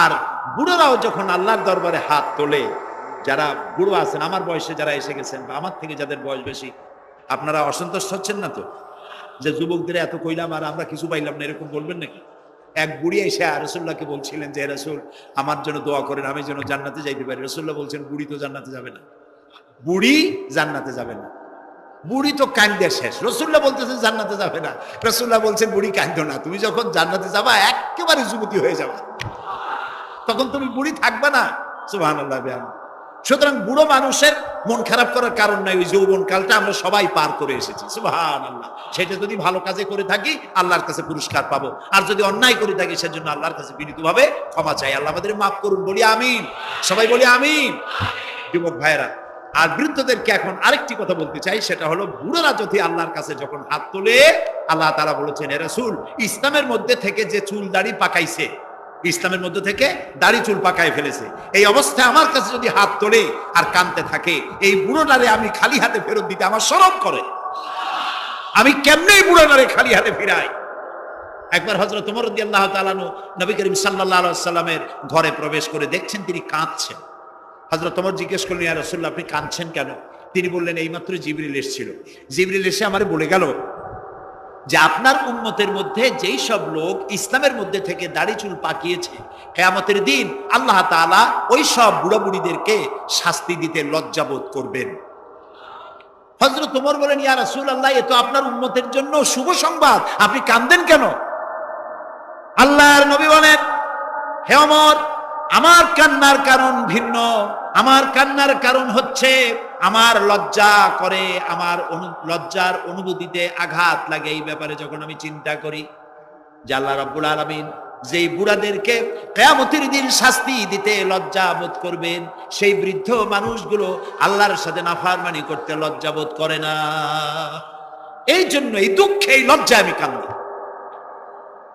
আর বুড়োরাও যখন আল্লাহর দরবারে হাত তোলে, যারা বুড়ো আছেন, আমার বয়সে যারা এসে গেছেন বা আমার থেকে যাদের বয়স বেশি, আপনারা অসন্তুষ্ট হচ্ছেন না তো যে যুবকদের এত কইলাম আর আমরা কিছু পাইলাম না, এরকম বলবেন নাকি? এক বুড়ি এসে রাসূলুল্লাহকে বলছিলেন যে, রাসূল আমার জন্য দোয়া করেন, আমি যেন জান্নাতে যাইতে পারি। রাসূলুল্লাহ বলছেন, বুড়ি তো জান্নাতে যাবে না, বুড়ি জান্নাতে যাবে না, বুড়ি তো কান্দে শেষ। রাসূলুল্লাহ বলতেছেন জান্নাতে যাবে না, রাসূলুল্লাহ বলছেন বুড়ি কান্দো না, তুমি যখন জান্নাতে যাবা একেবারে যুবতী হয়ে যাবা, তখন তুমি বুড়ি থাকবে না। সুবহানাল্লাহ। সুতরাং বুড়ো মানুষের মন খারাপ করার কারণ নাই, ওই যৌবন কালটা আমরা সবাই পার করে এসেছি, সুবহানাল্লাহ। সেটা যদি ভালো কাজে করে থাকি আল্লাহর কাছে পুরস্কার পাবো, আর যদি অন্যায় করে থাকি সেজন্য আল্লাহর কাছে বিনীতভাবে ক্ষমা চাই। আল্লাহ আমাদের মাফ করুন, বলি আমিন, সবাই বলি আমিন। যুবক ভাইরা আর বৃদ্ধদেরকে এখন আরেকটি কথা বলতে চাই, সেটা হলো বুড়োরা যদি আল্লাহর কাছে যখন হাত তোলে, আল্লাহ তাআলা বলেছেন, হে রাসূল, ইসলামের মধ্যে থেকে যে চুল দাড়ি পাকাইছে, ইসলামের মধ্যে থেকে দাড়ি চুল পাকায় ফেলেছে, এই অবস্থায় আমার কাছে যদি হাত তোলে আর কাঁদতে থাকে, এই বুড়োটারে আমি খালি হাতে ফেরত দিতে আমার শরম করে। আমি কেমনে বুড়োটারে খালি হাতে ফিরাই? একবার হযরত ওমর রাদিয়াল্লাহু তাআলা আনহু নবী করিম সাল্লাল্লাহু আলাইহি ওয়াসাল্লামের ঘরে প্রবেশ করে দেখছেন তিনি কাঁদছেন। হযরত ওমর জিজ্ঞেস করলেন, ইয়া রাসূলুল্লাহ, আপনি কাঁদছেন কেন? তিনি বললেন, এইমাত্র জিবরিল এসেছিল, জিবরিল এসে আমারে বলে গেল যে আপনার উম্মতের মধ্যে যেই সব লোক ইসলামের মধ্যে থেকে দাড়ি চুল পাকিয়েছে, কিয়ামতের দিন আল্লাহ তাআলা ওই সব বুড়া বুড়িদেরকে শাস্তি দিতে লজ্জাবোধ করবেন। হযরত ওমর বলেন, ইয়া রাসূলুল্লাহ, এ তো আপনার উম্মতের জন্য শুভ সংবাদ, আপনি কাঁদেন কেন? আল্লাহর নবী বলেন, হে ওমর, আমার কান্নার কারণ ভিন্ন। আমার কান্নার কারণ হচ্ছে আমার লজ্জা করে, আমার লজ্জার অনুভূতিতে আঘাত লাগে এই ব্যাপারে যখন আমি চিন্তা করি যে আল্লাহ রাব্বুল আলামিন যেই বুড়াদেরকে কিয়ামতের দিন শাস্তি দিতে লজ্জা বোধ করবেন, সেই বৃদ্ধ মানুষগুলো আল্লাহর সাথে নাফরমানি করতে লজ্জা বোধ করে না। এই জন্য এই দুঃখে, এই লজ্জায় আমি কান্দি।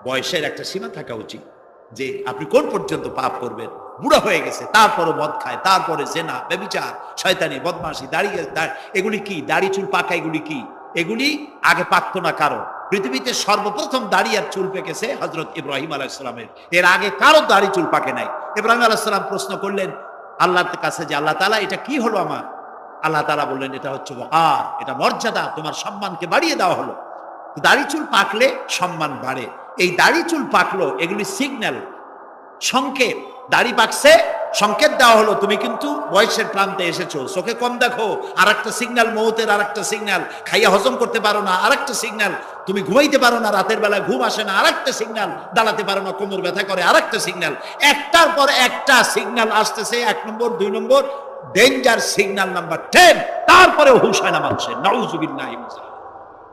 বয়সের একটা সীমা থাকা উচিত যে আপনি কোন পর্যন্ত পাপ করবেন। বুড়া হয়ে গেছে, তারপরও মদ খায়, তারপরে জেনা, ব্যভিচার, শয়তানি, বদমাশি, এগুলি কি? দাড়ি চুল পাকা এগুলি কি? এগুলি আগে পাকতো না কারো। পৃথিবীতে সর্বপ্রথম দাড়ি আর চুল পেকেছে হযরত ইব্রাহিম আলাইহিস সালামের, এর আগে কারো দাড়ি চুল পাকে নাই। ইব্রাহিম আলাইহিস সালাম প্রশ্ন করলেন আল্লাহর কাছে যে আল্লাহ তাআলা, এটা কি হলো আমার? আল্লাহ তাআলা বললেন, এটা হচ্ছে ওয়াকার, এটা মর্যাদা, তোমার সম্মানকে বাড়িয়ে দেওয়া হলো। দাড়ি চুল পাকলে সম্মান বাড়ে। এই দাড়ি চুল পাকলো, এগুলি সিগন্যাল, সংকেত। দাড়ি পাকছে, সংকেত দেওয়া হলো তুমি কিন্তু বয়সের প্রান্তে এসেছো। চোখে কম দেখো, আর একটা সিগন্যাল, মৌতের আর একটা সিগন্যাল। খাইয়া হজম করতে পারো না, আর একটা সিগন্যাল। তুমি ঘুমাইতে পারো না, রাতের বেলায় ঘুম আসে না, আর একটা সিগন্যাল। দাঁড়াতে পারো না, কোমর ব্যথা করে, আর একটা সিগন্যাল। একটার পর একটা সিগন্যাল আসতেছে, 1 নম্বর, 2 নম্বর, ডেঞ্জার সিগন্যাল নাম্বার 10। তারপরে হুঁশ হয় না মানুষের। নাউযুবিল্লাহি মিন যালিক।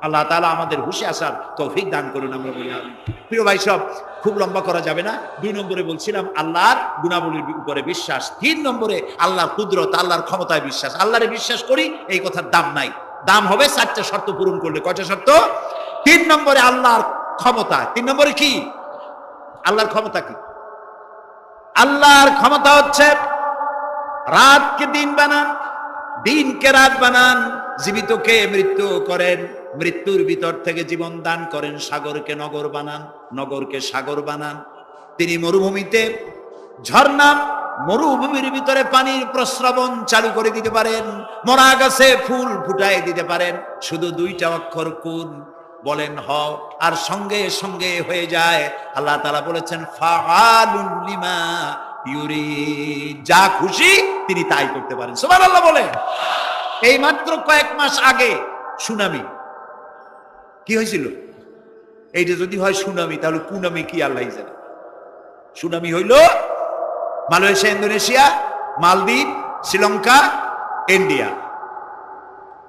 আল্লাহ তাআলা আমাদের হুঁশে আসার তৌফিক দান করুন, আমরা বলি আমিন। প্রিয় ভাই সব, খুব লম্বা করা যাবে না। 2 নম্বরে বলছিলাম আল্লাহর গুণাবলীর উপরে বিশ্বাস। 3 নম্বরে আল্লাহর কুদরত, আল্লাহর ক্ষমতায় বিশ্বাস। আল্লাহরে বিশ্বাস করি, এই কথার দাম নাই। দাম হবে 4টা শর্ত পূরণ করলে। কয়টা শর্ত? 3 নম্বরে আল্লাহর ক্ষমতা। 3 নম্বরে কি? আল্লাহর ক্ষমতা কি? আল্লাহর ক্ষমতা হচ্ছে রাতকে দিন বানান, দিনকে রাত বানান, জীবিতকে মৃত্যু করেন, মৃত্যুর ভিতর থেকে জীবন দান করেন, সাগরকে নগর বানান, নগরকে সাগর বানান। তিনি মরুভূমিতে ঝর্ণা, মরুভূমির ভিতরে পানির প্রস্রবণ চালু করে দিতে পারেন, মরা গাছে ফুল ফুটাই দিতে পারেন। শুধু 2টা অক্ষর কুন বলেন হও, আর সঙ্গে সঙ্গে হয়ে যায়। আল্লাহ তাআলা বলেছেন ফাআলুন লিমা ইউরিদ, যা খুশি তিনি তাই করতে পারেন। সুবহানাল্লাহ বলেন। এই মাত্র কয়েক মাস আগে সুনামি কি হয়েছিল? এইটা যদি হয় সুনামি, তাহলে কুনামি কি আল্লাহ জানে। সুনামি হইল মালয়েশিয়া, ইন্দোনেশিয়া, মালদ্বীপ, শ্রীলঙ্কা, ইন্ডিয়া,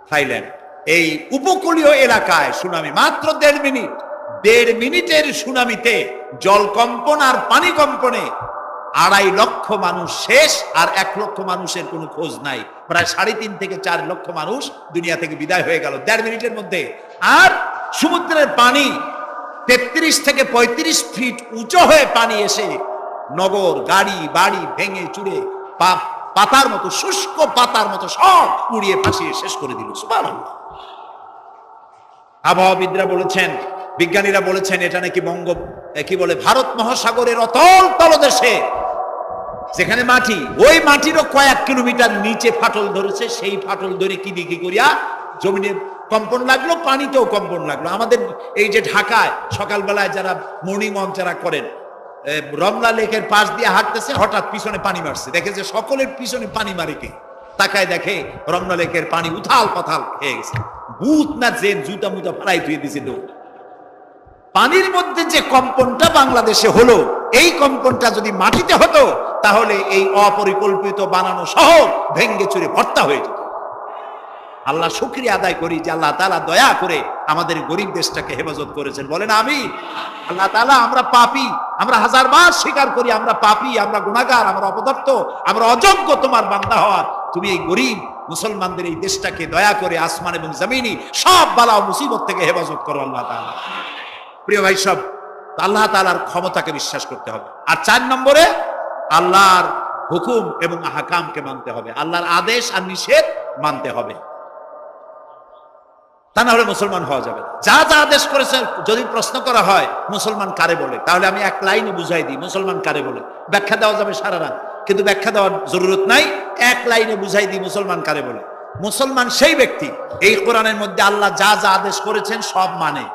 থাইল্যান্ড, এই উপকূলীয় এলাকায় সুনামি। মাত্র 1.5 মিনিট, 1.5 মিনিটের সুনামিতে জলকম্পন আর পানি কম্পনে 2.5 লক্ষ মানুষ শেষ, আর 1 লক্ষ মানুষের কোনো খোঁজ নাই। প্রায় 3.5 থেকে 4 লক্ষ মানুষ দুনিয়া থেকে বিদায় হয়ে গেল 1.5 মিনিটের মধ্যে। আর সমুদ্রের পানি 33 থেকে 35 ফিট উঁচু হয়ে পানি এসে নগর, গাড়ি বাড়ি ভেঙে চুরে পাতার মতো, শুষ্ক পাতার মতো সব উড়িয়ে ভাসিয়ে শেষ করে দিল। সুবহানাল্লাহ। আবহাওয়াবিদরা বলেছেন, বিজ্ঞানীরা বলেছেন, এটা নাকি ভারত মহাসাগরের অতল তলদেশে যেখানে মাটি, ওই মাটিরও কয়েক কিলোমিটার নিচে ফাটল ধরেছে। সেই ফাটল ধরে কি দিকে করিয়া জমিনে কম্পন লাগলো, পানিতেও কম্পন লাগলো। আমাদের এই যে ঢাকায় সকালবেলায় যারা মর্নিং ওয়াক যারা করেন, রমনা লেকের পাশ দিয়ে হাঁটতেছে, হঠাৎ পিছনে পানি মারছে, দেখে যে সকলের পিছনে পানি মারে কে? তাকায় দেখে রমনা লেকের পানি উথাল পাথাল হয়ে গেছে। ভূত না জেন জুতা মুতা ফেলাই ধুয়ে দিছে লোক। পানির মধ্যে যে কম্পনটা বাংলাদেশে হলো, এই কম্পনটা যদি মাটিতে হতো তাহলে এই অপরিকল্পিত বানানো শহর ভেঙ্গে চুরে ভর্তা হয়ে যেত। আল্লাহ শুকরিয়া আদায় করি যে আল্লাহ তাআলা দয়া করে আমাদের গরিব দেশটাকে হেফাজত করেছেন। বলেন আমিন। আল্লাহ তাআলা, আমরা পাপী, আমরা হাজারবার স্বীকার করি আমরা পাপী, আমরা গুনাহগার, আমরা অপদার্থ, আমরা অযোগ্য তোমার বান্দা হওয়ার। তুমি এই গরিব মুসলমানদের এই দেশটাকে দয়া করে আসমান এবং জমিনি সব বালা ও মুসিবত থেকে হেফাজত করো আল্লাহ তাআলা। প্রিয় ভাই সব, আল্লাহ তাআলার ক্ষমতাকে বিশ্বাস করতে হবে। আর 4 নম্বরে আল্লাহর হুকুম এবং আহকামকে মানতে হবে, আল্লাহর আদেশ আর নিষেধ মানতে হবে, তা না হলে মুসলমান হওয়া যাবে না। যা যা আদেশ করেছে যদি প্রশ্ন করা হয় মুসলমান কারে বলে, তাহলে আমি এক লাইনে বুঝাই দিই মুসলমান কারে বলে। ব্যাখ্যা দেওয়া যাবে সারা রাত, কিন্তু ব্যাখ্যা দেওয়ার জরুরত নাই, এক লাইনে বুঝাই দিই মুসলমান কারে বলে। মুসলমান সেই ব্যক্তি এই কোরআনের মধ্যে আল্লাহ যা যা আদেশ করেছেন সব মানে,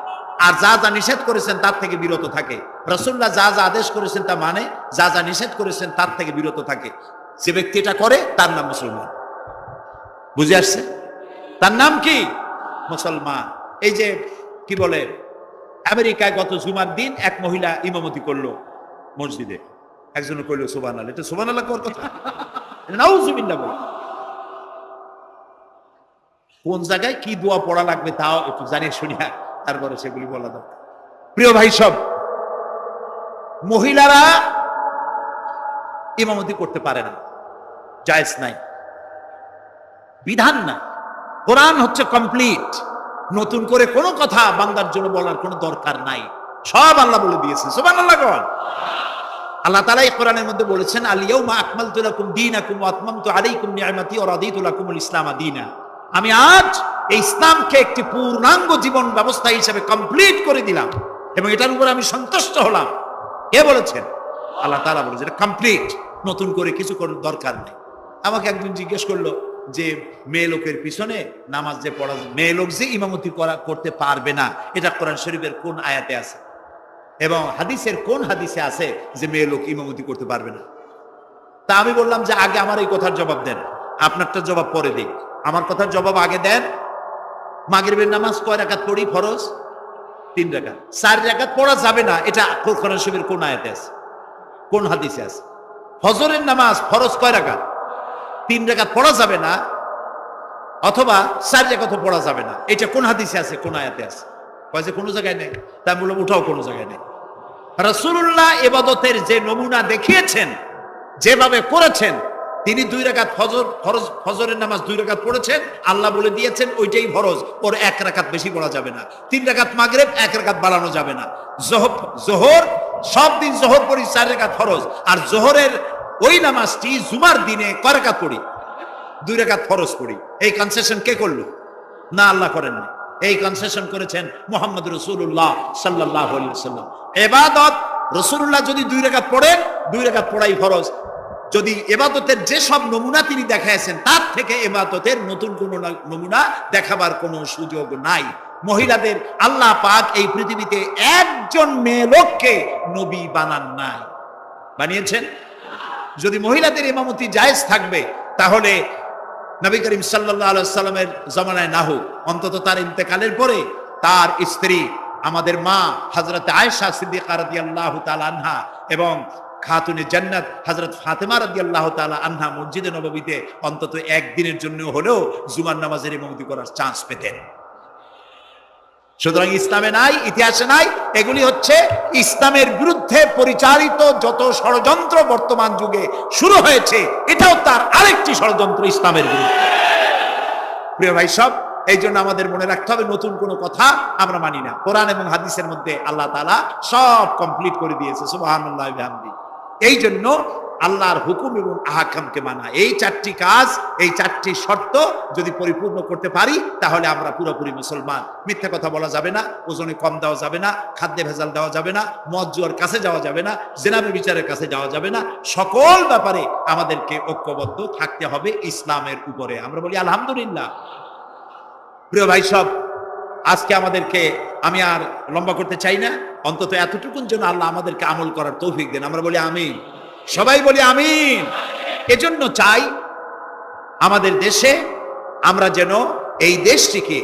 আর যা যা নিষেধ করেছেন তার থেকে বিরত থাকে। রাসূলুল্লাহ যা যা আদেশ করেছেন তা মানে, যা যা নিষেধ করেছেন তার থেকে বিরত থাকে। যে ব্যক্তি এটা করে তার নাম মুসলমান। বুঝে আসছে? তার নাম কি? মুসলমান। এই যে কি বলে, আমেরিকায় গত জুমার দিন এক মহিলা ইমামতি করলো মসজিদে, একজন কইল সুবহানাল্লাহ। এটা সুবহানাল্লাহ কোন কথা? নাউজুবিল্লাহ বল। কোন জায়গায় কি দোয়া পড়া লাগবে তাও একটু জানিয়ে শুনিয়া তারপরে সেগুলি বলা দরকার। প্রিয় ভাই সব, মহিলারা ইমামতি করতে পারে না, জায়েজ নাই, বিধান না। কোরআন হচ্ছে কমপ্লিট, নতুন করে কোনো কথা বান্দার জন্য বলার কোনো দরকার নাই, সব আল্লাহ বলে দিয়েছে। সুবহানাল্লাহ বল। আল্লাহ তাআলা এই কোরআনের মধ্যে বলেছেন, আল ইয়াউমা আকমালতু লাকুম দীনাকুম ওয়া আতমামতু আলাইকুম নি'মাতি ওয়া রাদিতু লাকুমুল ইসলামা দীনা। আমি আজ এই ইসলামকে একটি পূর্ণাঙ্গ জীবন ব্যবস্থা হিসেবে কমপ্লিট করে দিলাম এবং এটার উপর আমি সন্তুষ্ট হলাম। কে বলেছেন? আল্লাহ তাআলা বলেছেন এটা কমপ্লিট, নতুন করে কিছু করার দরকার নেই। আমাকে একজন জিজ্ঞেস করলো যে মেয়ে লোকের পিছনে নামাজ যে পড়া, মেয়ে লোক যে ইমামতি করতে পারবে না, এটা কোরআন শরীফের কোন আয়াতে আছে এবং হাদিসের কোন হাদিসে আছে যে মেয়ে লোক ইমামতি করতে পারবে না? তা আমি বললাম যে আগে আমার এই কথার জবাব দেন, আপনারটা জবাব পরে দিন। আমার কথার জবাব আগে দেন। মাগরিবের নামাজ কয় রাকাত পড়ি? ফরজ 3 রাকাত। 4 রাকাত পড়া যাবে না, এটা কোরআন শরীফের কোন আয়াতে আছে, কোন হাদিসে আছে? ফজরের নামাজ ফরজ কয় রাকাত? 3 রাকাত পড়া যাবে না, অথবা 4 রাকাত পড়া যাবে না, এটা কোন হাদিসে আছে, কোন আয়াতে আছে? কয় যে কোনো জায়গায় নেই। তাই বললাম উঠাও, কোনো জায়গায় নেই। রাসূলুল্লাহ ইবাদতের যে নমুনা দেখিয়েছেন, যেভাবে করেছেন, তিনি 2 রাকাত ফজরের নামাজ 2 রাকাত পড়েছেন, আল্লাহ বলে দিয়েছেন ওইটাই ফরজ, ওর 1 রাকাত বেশি পড়া যাবে না। 3 রাকাত মাগরিব, 1 রাকাত বাড়ানো যাবে না। জোহর সব দিন জোহর পড়ি 4 রাকাত ফরজ, আর জোহরের ওই নামাজটি জুমার দিনে কয় রাকাত পড়ি? 2 রাকাত ফরজ পড়ি। এই কনসেশন কে করলো? না, আল্লাহ করেননি। এই কনসেশন করেছেন মুহাম্মদ রাসূলুল্লাহ সাল্লাল্লাহু আলাইহি ওয়াসাল্লাম। ইবাদত রাসূলুল্লাহ যদি 2 রাকাত পড়েন, 2 রাকাত পড়াই ফরজ। যদি ইবাদতের যে সব নমুনা তিনি দেখাইছেন তার থেকে ইবাদতের নতুন কোন নমুনা দেখাবার কোনো সুযোগ নাই। মহিলাদের আল্লাহ পাক এই পৃথিবীতে একজন মেয়ে লোককে নবী বানান নাই, বানিয়েছেন? যদি মহিলাদের ইমামতি জায়েজ থাকবে তাহলে নবী করিম সাল্লাল্লাহু আলাইহি ওয়াসাল্লামের জামানায় না হোক, অন্তত তার ইন্তেকালের পরে তার স্ত্রী আমাদের মা হযরত আয়েশা সিদ্দিকা রাদিয়াল্লাহু তাআলা আনহা এবং খাতুনে জান্নাত হযরত ফাতেমা রাদিয়াল্লাহু তাআলা আনহা মসজিদে নববীতে অন্তত একদিনের জন্য হলেও জুমার নামাজের ইমামতি করার চান্স পেতেন। সুতরাং ইসলামে নাই, ইতিহাসে নাই। এগুলি হচ্ছে ইসলামের বিরুদ্ধে পরিচালিত যত ষড়যন্ত্র বর্তমান যুগে শুরু হয়েছে, এটাও তার আরেকটি ষড়যন্ত্র ইসলামের বিরুদ্ধে। প্রিয় ভাই সব, এই জন্য আমাদের মনে রাখতে হবে নতুন কোনো কথা আমরা মানি না। কোরআন এবং হাদিসের মধ্যে আল্লাহ তাআলা সব কমপ্লিট করে দিয়েছে। সুবহানাল্লাহি ওয়া বিহামদিহি। এই জন্য আল্লাহর হুকুম এবং আহকামকে মানা, এই 4টি কাজ, এই 4টি শর্ত যদি পরিপূর্ণ করতে পারি তাহলে আমরা পুরোপুরি মুসলমান। মিথ্যা কথা বলা যাবে না, ওজনে কম দেওয়া যাবে না, খাদ্যে ভেজাল দেওয়া যাবে না, মদ জুয়ার কাছে যাওয়া যাবে না, জিনা ব্যভিচারের কাছে যাওয়া যাবে না। সকল ব্যাপারে আমাদেরকে ঐক্যবদ্ধ থাকতে হবে ইসলামের উপরে। আমরা বলি আলহামদুলিল্লাহ। প্রিয় ভাই সব, আজকে আমাদেরকে, আমি আর লম্বা করতে চাই না, অন্তত এতটুকুন যেন আল্লাহ আমাদেরকে আমল করার তৌফিক দেন। আমরা বলি আমিন, সবাই বলি আমিন। এজন্য চাই আমাদের দেশে আমরা যেন এই দেশটিকে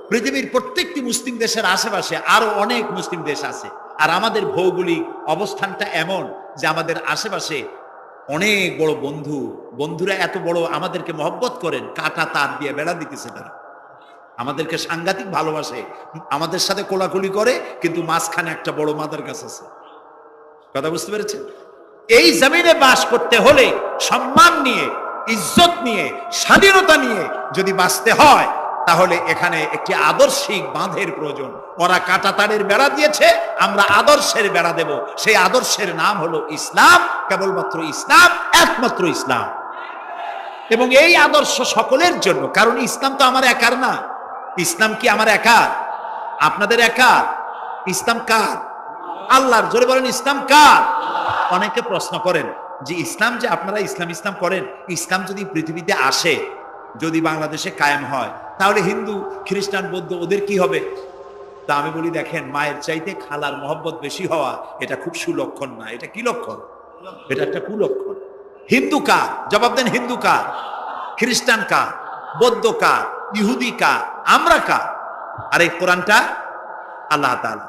পৃথিবীর প্রত্যেকটি মুসলিম দেশের আশেপাশে আরো অনেক মুসলিম দেশ আছে, আর আমাদের ভৌগোলিক অবস্থানটা এমন যে আমাদের আশেপাশে অনেক বড় বন্ধুরা এত বড় আমাদেরকে মহব্বত করেন, কাটা তার দিয়ে বেড়া দিতেছে তারা, আমাদেরকে সাংঘাতিক ভালোবাসে, আমাদের সাথে কোলাকুলি করে, কিন্তু মাঝখানে একটা বড় মাদার গাছ আছে। কথা বুঝতে পেরেছেন? এই জমিনে বাস করতে হলে সম্মান নিয়ে, ইজ্জত নিয়ে, স্বাধীনতা নিয়ে যদি বাঁচতে হয়, তাহলে এখানে একটি আদর্শিক বাঁধের প্রয়োজন। ওরা কাঁটা তারের বেড়া দিয়েছে, আমরা আদর্শের বেড়া দেব। সেই আদর্শের নাম হলো ইসলাম, কেবলমাত্র ইসলাম, একমাত্র ইসলাম। এবং এই আদর্শ সকলের জন্য, কারণ ইসলাম তো আমার একার না। ইসলাম কি আমার একার? আপনাদের একার? ইসলাম কার? আল্লাহর। জোরে বলেন, ইসলাম কার? অনেকে প্রশ্ন করেন যে ইসলাম যে আপনারা ইসলাম করেন, ইসলাম যদি পৃথিবীতে আসে, যদি বাংলাদেশে কায়েম হয়, তাহলে হিন্দু, খ্রিস্টান, বৌদ্ধ ওদের কি হবে? তা আমি বলি, দেখেন, মায়ের চাইতে খালার মহব্বত বেশি হওয়া এটা খুব সুলক্ষণ না। এটা কি লক্ষণ? এটা একটা কুলক্ষণ। হিন্দু কার? জবাব দেন, হিন্দু কার? খ্রিস্টান কার? বৌদ্ধ কার? ইহুদি কার? আমরা কার? আর এই কোরআনটা আল্লাহ তাআলা।